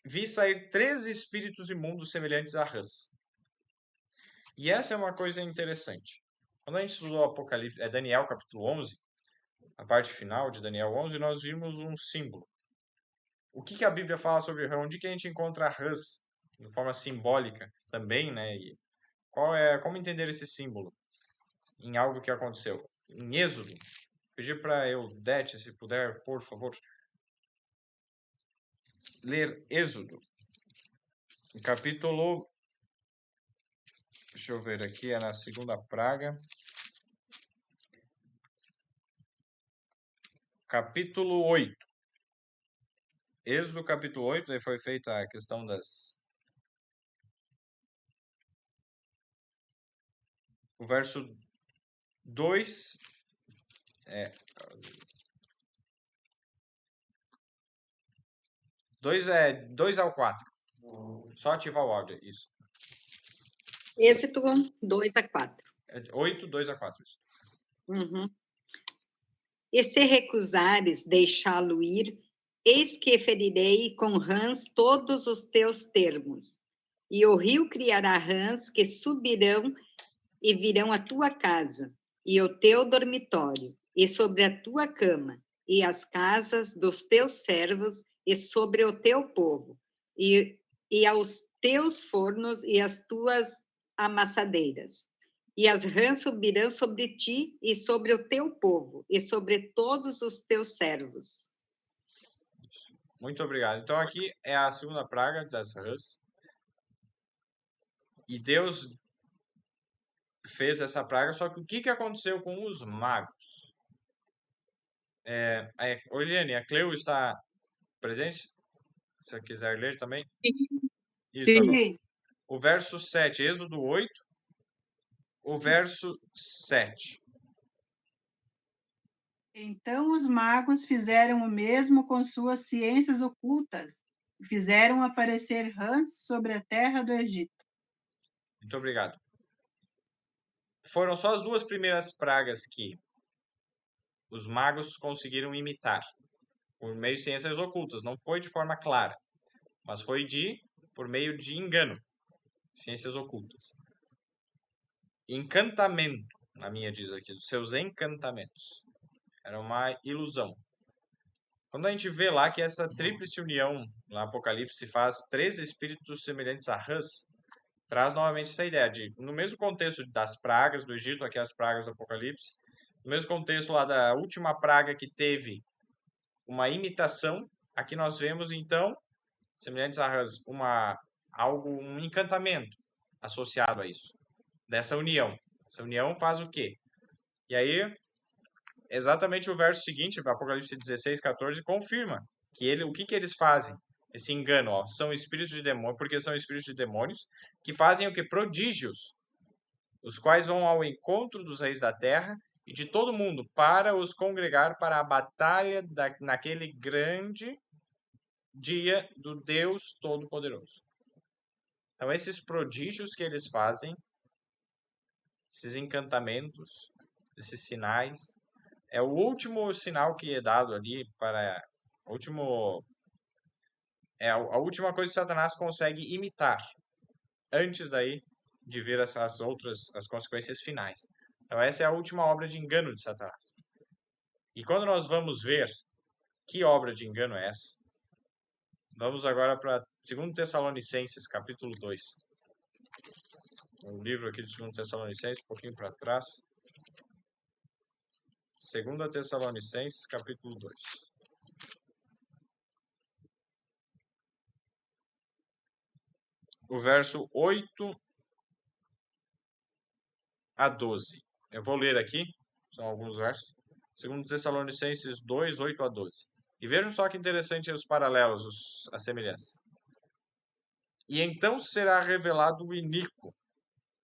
Vi sair 3 espíritos imundos semelhantes a rãs. E essa é uma coisa interessante. Quando a gente estudou Apocalipse, Daniel capítulo 11, a parte final de Daniel 11, nós vimos um símbolo. O que a Bíblia fala sobre rã? Onde que a gente encontra rãs de forma simbólica também, né? E como entender esse símbolo em algo que aconteceu? Em Êxodo. Pedir para Eudete, se puder, por favor, ler Êxodo. Capítulo... Deixa eu ver aqui, é na segunda praga. Capítulo 8. Êxodo capítulo 8, aí foi feita a questão o verso 2... 2 ao 4. Só ativar o áudio, isso. Êxodo 2 a 4. 8, 2 a 4, isso. Uhum. E se recusares deixá-lo ir, eis que ferirei com rãs todos os teus termos. E o rio criará rãs que subirão e virão à tua casa, e ao teu dormitório, e sobre a tua cama, e as casas dos teus servos, e sobre o teu povo, e aos teus fornos e às tuas amassadeiras. E as rãs subirão sobre ti e sobre o teu povo, e sobre todos os teus servos. Muito obrigado. Então aqui é a segunda praga das rãs. E Deus fez essa praga, só que o que aconteceu com os magos? Oliane, a Cleo está presente? Se você quiser ler também. Isso, Sim. agora. O verso 7, Êxodo 8, o verso 7. Então os magos fizeram o mesmo com suas ciências ocultas, e fizeram aparecer rãs sobre a terra do Egito. Muito obrigado. Foram só as 2 primeiras pragas que os magos conseguiram imitar, por meio de ciências ocultas. Não foi de forma clara, mas foi por meio de engano, ciências ocultas. Encantamento, a minha diz aqui, dos seus encantamentos. Era uma ilusão. Quando a gente vê lá que essa tríplice união, no Apocalipse, se faz 3 espíritos semelhantes a rãs, traz novamente essa ideia de, no mesmo contexto das pragas do Egito, aqui as pragas do Apocalipse, no mesmo contexto lá da última praga que teve uma imitação, aqui nós vemos, então, semelhantes a rãs, um encantamento associado a isso, dessa união. Essa união faz o quê? E aí, exatamente o verso seguinte, Apocalipse 16, 14, confirma que o que eles fazem? esse engano, ó, são espíritos de demônio, porque são espíritos de demônios que fazem o que? Prodígios, os quais vão ao encontro dos reis da terra e de todo mundo para os congregar para a batalha naquele grande dia do Deus Todo-Poderoso. Então, esses prodígios que eles fazem, esses encantamentos, esses sinais, é o último sinal que é dado ali para a última coisa que Satanás consegue imitar antes daí de ver as consequências finais. Então essa é a última obra de engano de Satanás. E quando nós vamos ver que obra de engano é essa, vamos agora para 2 Tessalonicenses, capítulo 2. O livro aqui de 2 Tessalonicenses, um pouquinho para trás. 2 Tessalonicenses, capítulo 2. O verso 8 a 12. Eu vou ler aqui, são alguns versos. 2 Tessalonicenses 2, 8 a 12. E vejam só que interessante os paralelos, as semelhanças. E então será revelado o iníquo,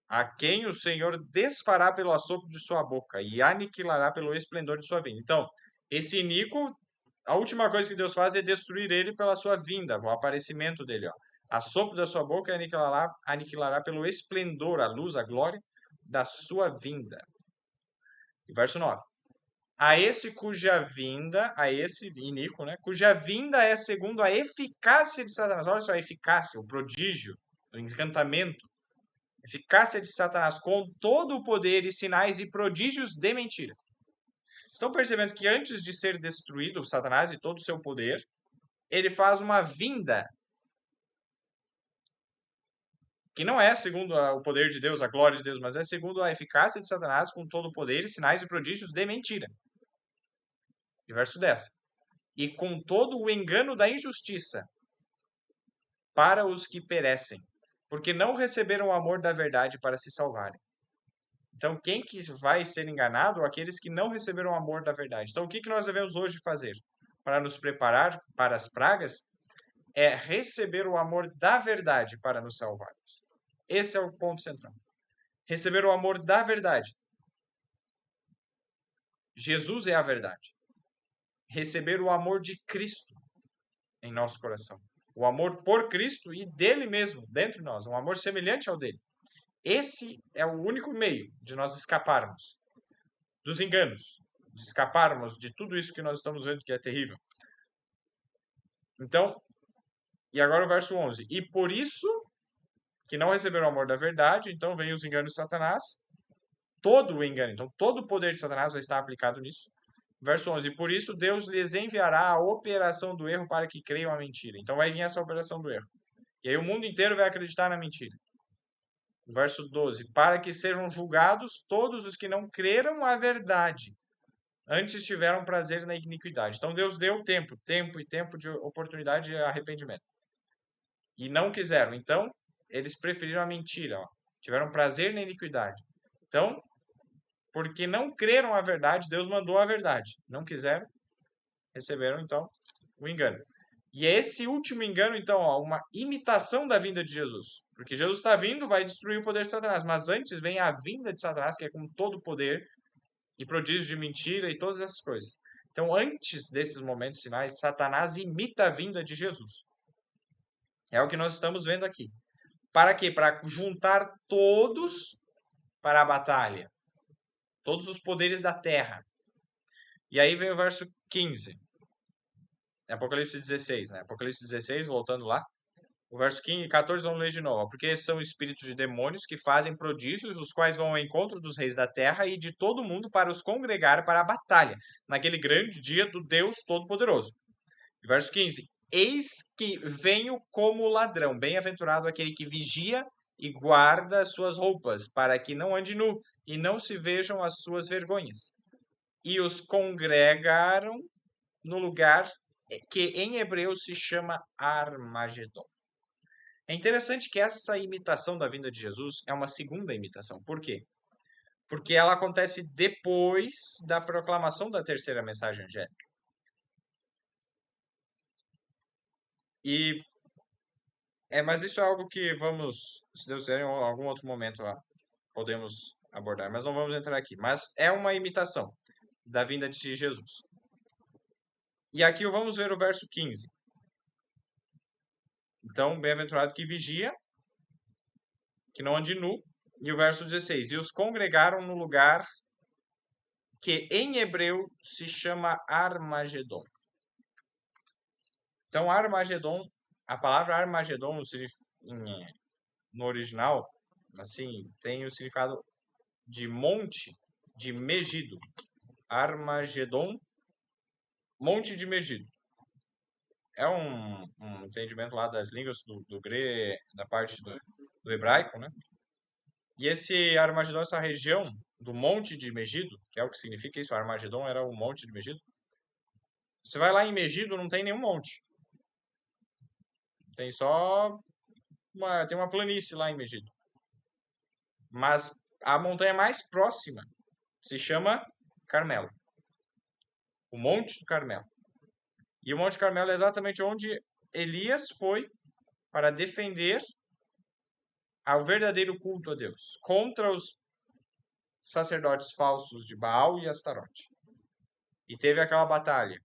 a quem o Senhor desfará pelo assopro de sua boca e aniquilará pelo esplendor de sua vinda. Então, esse iníquo, a última coisa que Deus faz é destruir ele pela sua vinda, o aparecimento dele. Ó. Assopro da sua boca e aniquilará pelo esplendor, a luz, a glória da sua vinda. E verso 9. A esse iníquo, né, cuja vinda é segundo a eficácia de Satanás. Olha só a eficácia, o prodígio, o encantamento. Eficácia de Satanás com todo o poder e sinais e prodígios de mentira. Estão percebendo que antes de ser destruído Satanás e todo o seu poder, ele faz uma vinda que não é segundo o poder de Deus, a glória de Deus, mas é segundo a eficácia de Satanás com todo o poder e sinais e prodígios de mentira. E verso 10. E com todo o engano da injustiça para os que perecem, porque não receberam o amor da verdade para se salvarem. Então, quem que vai ser enganado? Aqueles que não receberam o amor da verdade. Então, o que nós devemos hoje fazer para nos preparar para as pragas? É receber o amor da verdade para nos salvarmos. Esse é o ponto central. Receber o amor da verdade. Jesus é a verdade. Receber o amor de Cristo em nosso coração. O amor por Cristo e dele mesmo, dentro de nós. Um amor semelhante ao dele. Esse é o único meio de nós escaparmos dos enganos, de escaparmos de tudo isso que nós estamos vendo que é terrível. Então, e agora o verso 11. E por isso que não receberam o amor da verdade, então vem os enganos de Satanás, todo o engano, então todo o poder de Satanás vai estar aplicado nisso. Verso 11. Por isso Deus lhes enviará a operação do erro para que creiam a mentira. Então vai vir essa operação do erro. E aí o mundo inteiro vai acreditar na mentira. Verso 12. Para que sejam julgados todos os que não creram a verdade, antes tiveram prazer na iniquidade. Então Deus deu tempo de oportunidade de arrependimento. E não quiseram. Então, eles preferiram a mentira. Ó. Tiveram prazer na iniquidade. Então, porque não creram a verdade, Deus mandou a verdade. Não quiseram, receberam, então, o engano. E esse último engano, então, ó, uma imitação da vinda de Jesus. Porque Jesus está vindo, vai destruir o poder de Satanás. Mas antes vem a vinda de Satanás, que é com todo o poder e prodígio de mentira e todas essas coisas. Então, antes desses momentos finais, Satanás imita a vinda de Jesus. É o que nós estamos vendo aqui. Para quê? Para juntar todos para a batalha. Todos os poderes da terra. E aí vem o verso 15. Apocalipse 16, né? Apocalipse 16, voltando lá. O verso 15 e 14 vamos ler de novo. Porque são espíritos de demônios que fazem prodígios, os quais vão ao encontro dos reis da terra e de todo mundo para os congregar para a batalha, naquele grande dia do Deus Todo-Poderoso. Verso 15. Eis que venho como ladrão, bem-aventurado aquele que vigia e guarda as suas roupas, para que não ande nu e não se vejam as suas vergonhas. E os congregaram no lugar que em hebreu se chama Armagedon. É interessante que essa imitação da vinda de Jesus é uma segunda imitação. Por quê? Porque ela acontece depois da proclamação da terceira mensagem angélica. E mas isso é algo que vamos, se Deus quiser, em algum outro momento lá, podemos abordar, mas não vamos entrar aqui. Mas é uma imitação da vinda de Jesus. E aqui vamos ver o verso 15. Então, bem-aventurado que vigia, que não ande nu. E o verso 16. E os congregaram no lugar que em hebreu se chama Armagedon. Então, Armagedon, a palavra Armagedon no original, assim, tem o significado de monte de Megido. Armagedon, monte de Megido. É um entendimento lá das línguas do grego, da parte do hebraico, né? E esse Armagedon, essa região do monte de Megido, que é o que significa isso, Armagedon era o monte de Megido. Você vai lá em Megido, não tem nenhum monte. Tem só tem uma planície lá em Megido. Mas a montanha mais próxima se chama Carmelo. O Monte do Carmelo. E o Monte Carmelo é exatamente onde Elias foi para defender ao verdadeiro culto a Deus contra os sacerdotes falsos de Baal e Astarote. E teve aquela batalha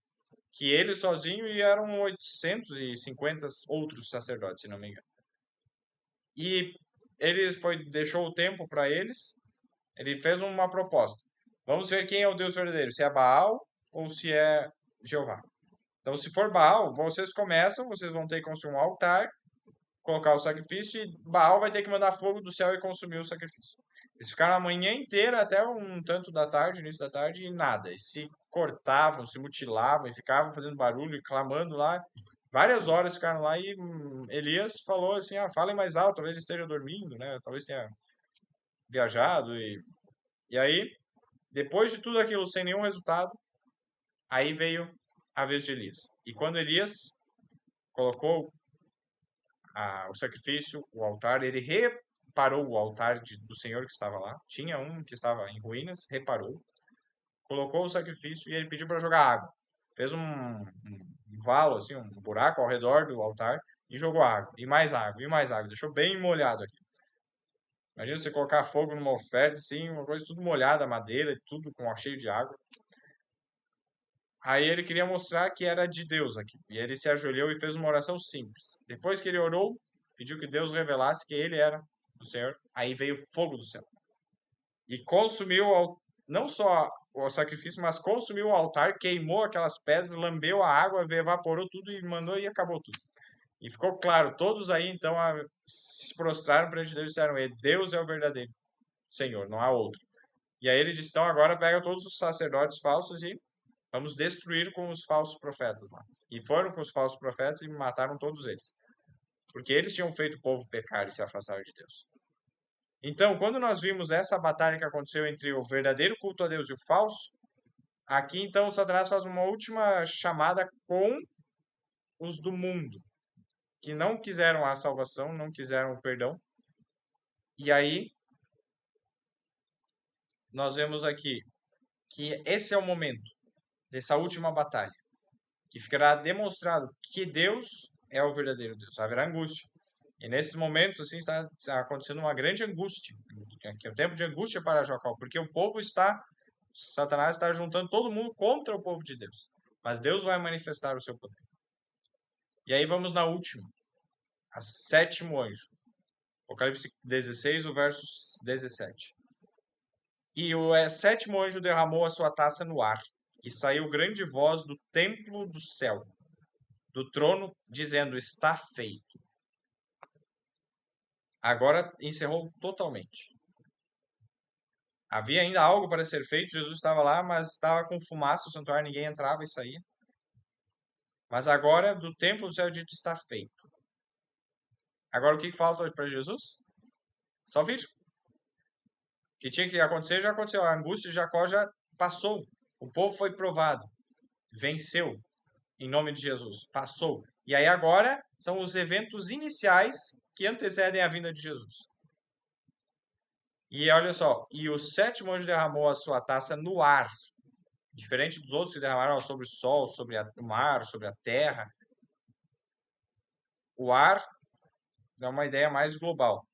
que ele sozinho e eram 850 outros sacerdotes, se não me engano. E ele deixou o tempo para eles. Ele fez uma proposta. Vamos ver quem é o Deus verdadeiro, se é Baal ou se é Jeová. Então, se for Baal, vocês vão ter que construir um altar, colocar o sacrifício, e Baal vai ter que mandar fogo do céu e consumir o sacrifício. Eles ficaram a manhã inteira, até um tanto da tarde, início da tarde, e nada. E se cortavam, se mutilavam, e ficavam fazendo barulho e clamando lá. Várias horas ficaram lá, e Elias falou assim, falem mais alto, talvez esteja dormindo, né? Talvez tenha viajado. E aí, depois de tudo aquilo, sem nenhum resultado, aí veio a vez de Elias. E quando Elias colocou o sacrifício, o altar, ele reparou o altar do Senhor que estava lá. Tinha um que estava em ruínas, reparou. Colocou o sacrifício e ele pediu para jogar água. Fez um valo, assim, um buraco ao redor do altar e jogou água. E mais água, e mais água. Deixou bem molhado aqui. Imagina você colocar fogo numa oferta, assim, uma coisa tudo molhada, madeira, tudo cheio de água. Aí ele queria mostrar que era de Deus aqui. E ele se ajoelhou e fez uma oração simples. Depois que ele orou, pediu que Deus revelasse que ele era o Senhor. Aí veio fogo do céu. E consumiu não só o sacrifício, mas consumiu o altar, queimou aquelas pedras, lambeu a água, evaporou tudo e mandou e acabou tudo. E ficou claro, todos aí então se prostraram perante Deus e disseram, Deus é o verdadeiro Senhor, não há outro. E aí ele disse, então agora pega todos os sacerdotes falsos e vamos destruir com os falsos profetas lá. E foram com os falsos profetas e mataram todos eles. Porque eles tinham feito o povo pecar e se afastar de Deus. Então, quando nós vimos essa batalha que aconteceu entre o verdadeiro culto a Deus e o falso, aqui então o Satanás faz uma última chamada com os do mundo, que não quiseram a salvação, não quiseram o perdão. E aí, nós vemos aqui que esse é o momento dessa última batalha, que ficará demonstrado que Deus é o verdadeiro Deus. Haverá angústia. E nesses momentos, assim, está acontecendo uma grande angústia, que é o tempo de angústia para Jacó, porque Satanás está juntando todo mundo contra o povo de Deus. Mas Deus vai manifestar o seu poder. E aí vamos na última, a sétimo anjo. Apocalipse 16, o verso 17. E o sétimo anjo derramou a sua taça no ar, e saiu grande voz do templo do céu, do trono, dizendo, está feito. Agora encerrou totalmente. Havia ainda algo para ser feito, Jesus estava lá, mas estava com fumaça, o santuário, ninguém entrava e saía. Mas agora, do templo do céu dito, está feito. Agora, o que falta hoje para Jesus? Só vir. O que tinha que acontecer, já aconteceu. A angústia de Jacó já passou. O povo foi provado. Venceu. Em nome de Jesus. Passou. E aí agora, são os eventos iniciais que antecedem a vinda de Jesus. E olha só, e o sétimo anjo derramou a sua taça no ar, diferente dos outros que derramaram sobre o sol, sobre o mar, sobre a terra. o ar é uma ideia mais global.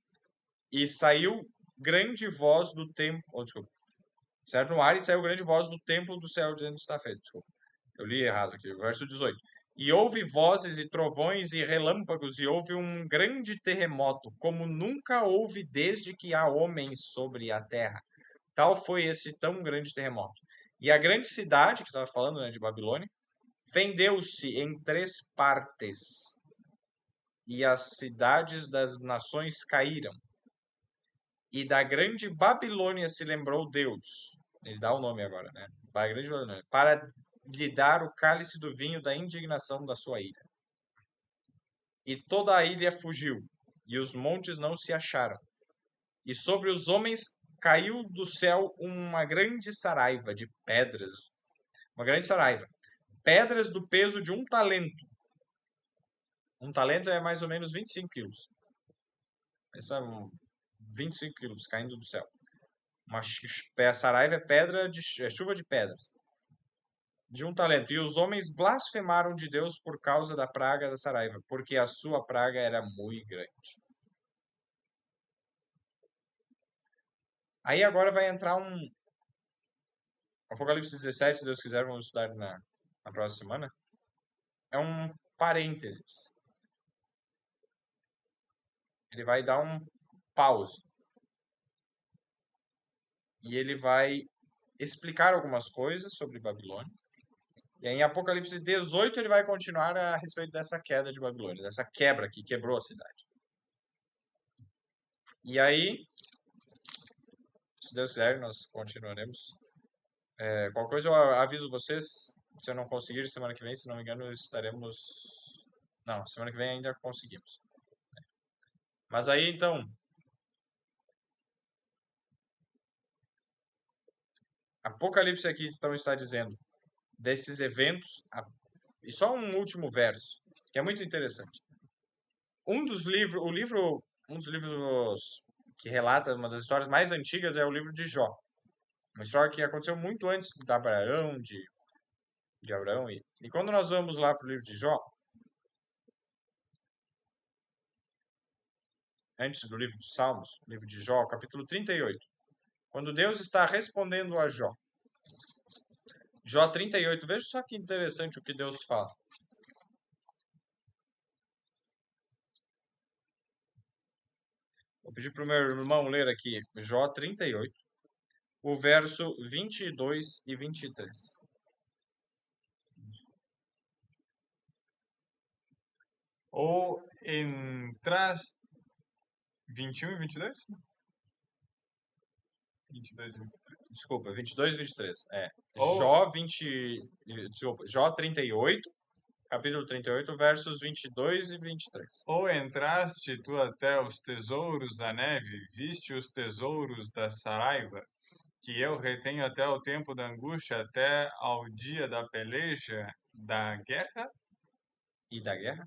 E saiu grande voz do templo, desculpa, certo? No ar e saiu grande voz do templo do céu dizendo está feito, desculpa. Eu li errado aqui, verso 18. E houve vozes e trovões e relâmpagos e houve um grande terremoto, como nunca houve desde que há homens sobre a terra. Tal foi esse tão grande terremoto. E a grande cidade, que estava falando, né, de Babilônia, fendeu-se em 3 partes. E as cidades das nações caíram. E da grande Babilônia se lembrou Deus. Ele dá o nome agora, né? A grande Babilônia, para lhe dar o cálice do vinho da indignação da sua ira. E toda a ilha fugiu, e os montes não se acharam. E sobre os homens caiu do céu uma grande saraiva de pedras. Uma grande saraiva. Pedras do peso de 1 talento. 1 talento é mais ou menos 25 quilos. Essa 25 quilos caindo do céu. A saraiva é pedra é chuva de pedras. De 1 talento. E os homens blasfemaram de Deus por causa da praga da saraiva, porque a sua praga era muito grande. Aí agora vai entrar um Apocalipse 17, se Deus quiser, vamos estudar na próxima semana. É um parênteses. Ele vai dar um pause. E ele vai explicar algumas coisas sobre Babilônia. E aí, em Apocalipse 18, ele vai continuar a respeito dessa queda de Babilônia, dessa quebra que quebrou a cidade. E aí, se Deus quiser, nós continuaremos. Qualquer coisa eu aviso vocês. Se eu não conseguir, semana que vem, se não me engano, estaremos... Não, semana que vem ainda conseguimos. Mas aí, então... Apocalipse aqui então está dizendo desses eventos, e só um último verso, que é muito interessante. Um dos livros que relata uma das histórias mais antigas é o livro de Jó. Uma história que aconteceu muito antes de Abraão, de Abraão. E quando nós vamos lá para o livro de Jó, antes do livro dos Salmos, livro de Jó, capítulo 38, quando Deus está respondendo a Jó. Jó 38, veja só que interessante o que Deus fala. Vou pedir para o meu irmão ler aqui Jó 38, o verso 22 e 23. Ou entras 21 e 22? 22 e 23. Desculpa, 22 e 23. Ou... Jó 38, capítulo 38, versos 22 e 23. Ou entraste tu até os tesouros da neve, viste os tesouros da saraiva, que eu retenho até o tempo da angústia, até ao dia da peleja, da guerra? E da guerra?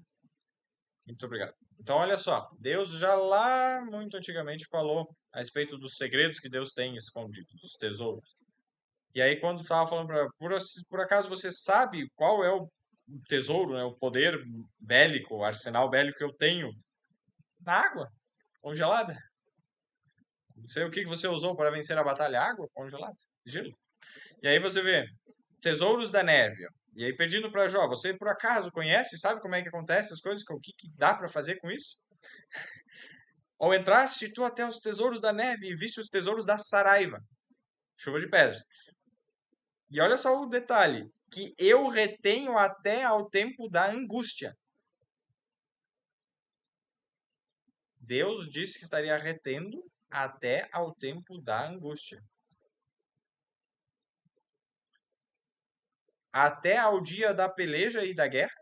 Muito obrigado. Então, olha só. Deus já lá, muito antigamente, falou a respeito dos segredos que Deus tem escondidos, dos tesouros. E aí, quando estava falando por acaso você sabe qual é o tesouro, né, o poder bélico, o arsenal bélico que eu tenho na água congelada? Não sei o que você usou para vencer a batalha. Água congelada, gelo. E aí você vê tesouros da neve. E aí pedindo para Jó, você por acaso conhece, sabe como é que acontece as coisas, o que dá para fazer com isso? Ou entraste tu até os tesouros da neve e viste os tesouros da saraiva, chuva de pedras. E olha só o detalhe, que eu retenho até ao tempo da angústia. Deus disse que estaria retendo até ao tempo da angústia. Até ao dia da peleja e da guerra.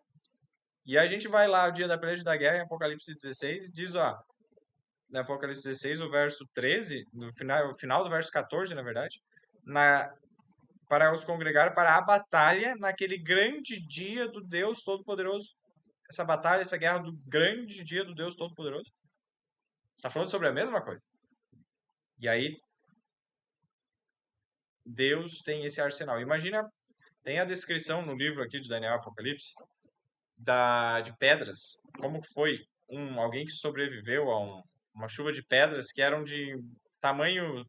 E a gente vai lá ao dia da peleja e da guerra em Apocalipse 16 e diz, ó, no Apocalipse 16, o verso 13, no final do verso 14, na verdade, para os congregar para a batalha naquele grande dia do Deus Todo-Poderoso. Essa batalha, essa guerra do grande dia do Deus Todo-Poderoso. Está falando sobre a mesma coisa. E aí, Deus tem esse arsenal. Imagina, tem a descrição no livro aqui de Daniel Apocalipse, de pedras. Como foi alguém que sobreviveu a uma chuva de pedras que eram de tamanho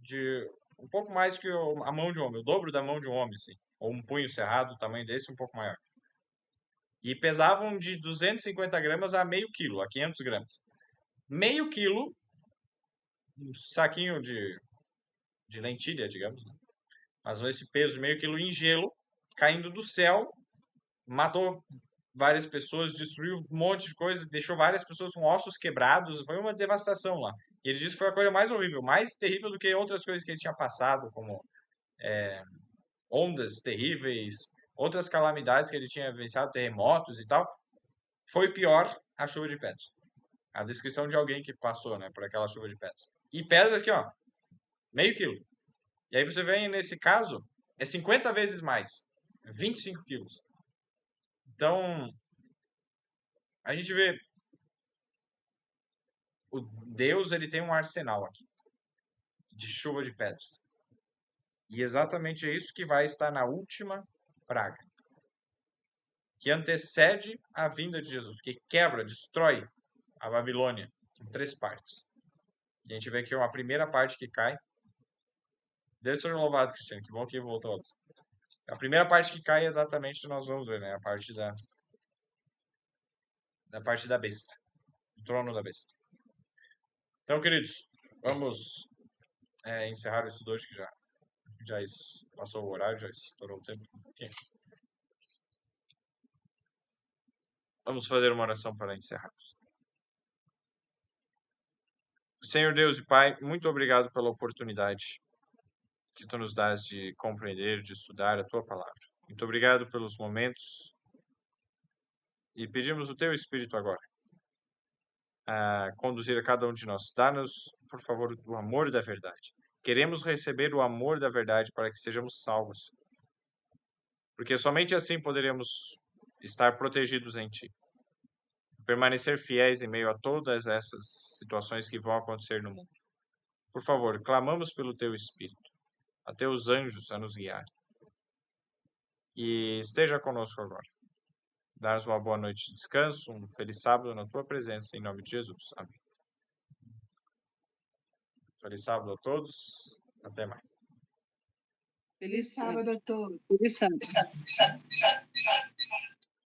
de um pouco mais que a mão de um homem, o dobro da mão de um homem, assim. Ou um punho cerrado, o tamanho desse, um pouco maior. E pesavam de 250 gramas a meio quilo, a 500 gramas. Meio quilo, um saquinho de lentilha, digamos, né? Mas esse peso de meio quilo em gelo, caindo do céu, matou várias pessoas, destruiu um monte de coisa, deixou várias pessoas com ossos quebrados, foi uma devastação lá. E ele disse que foi a coisa mais horrível, mais terrível do que outras coisas que ele tinha passado, como ondas terríveis, outras calamidades que ele tinha vivenciado, terremotos e tal. Foi pior a chuva de pedras. A descrição de alguém que passou, né, por aquela chuva de pedras. E pedras aqui, ó, meio quilo. E aí você vem nesse caso, é 50 vezes mais, 25 quilos. Então, a gente vê, o Deus, ele tem um arsenal aqui, de chuva de pedras. E exatamente é isso que vai estar na última praga, que antecede a vinda de Jesus, que quebra, destrói a Babilônia em 3 partes. E a gente vê que é uma primeira parte que cai. Deus seja louvado, Cristiano, que bom que voltou. A primeira parte que cai exatamente nós vamos ver, né? A parte da besta, do trono da besta. Então, queridos, vamos encerrar isso hoje, que já passou o horário, já estourou o tempo um pouquinho. Vamos fazer uma oração para encerrarmos. Senhor Deus e Pai, muito obrigado pela oportunidade que Tu nos dás de compreender, de estudar a Tua palavra. Muito obrigado pelos momentos e pedimos o Teu Espírito agora a conduzir a cada um de nós. Dá-nos, por favor, o amor da verdade. Queremos receber o amor da verdade para que sejamos salvos. Porque somente assim poderemos estar protegidos em Ti. Permanecer fiéis em meio a todas essas situações que vão acontecer no mundo. Por favor, clamamos pelo Teu Espírito, a Teus anjos a nos guiar. E esteja conosco agora. Dá-nos uma boa noite de descanso, um feliz sábado na Tua presença, em nome de Jesus. Amém. Feliz sábado a todos. Até mais. Feliz Sábado a todos. Feliz sábado.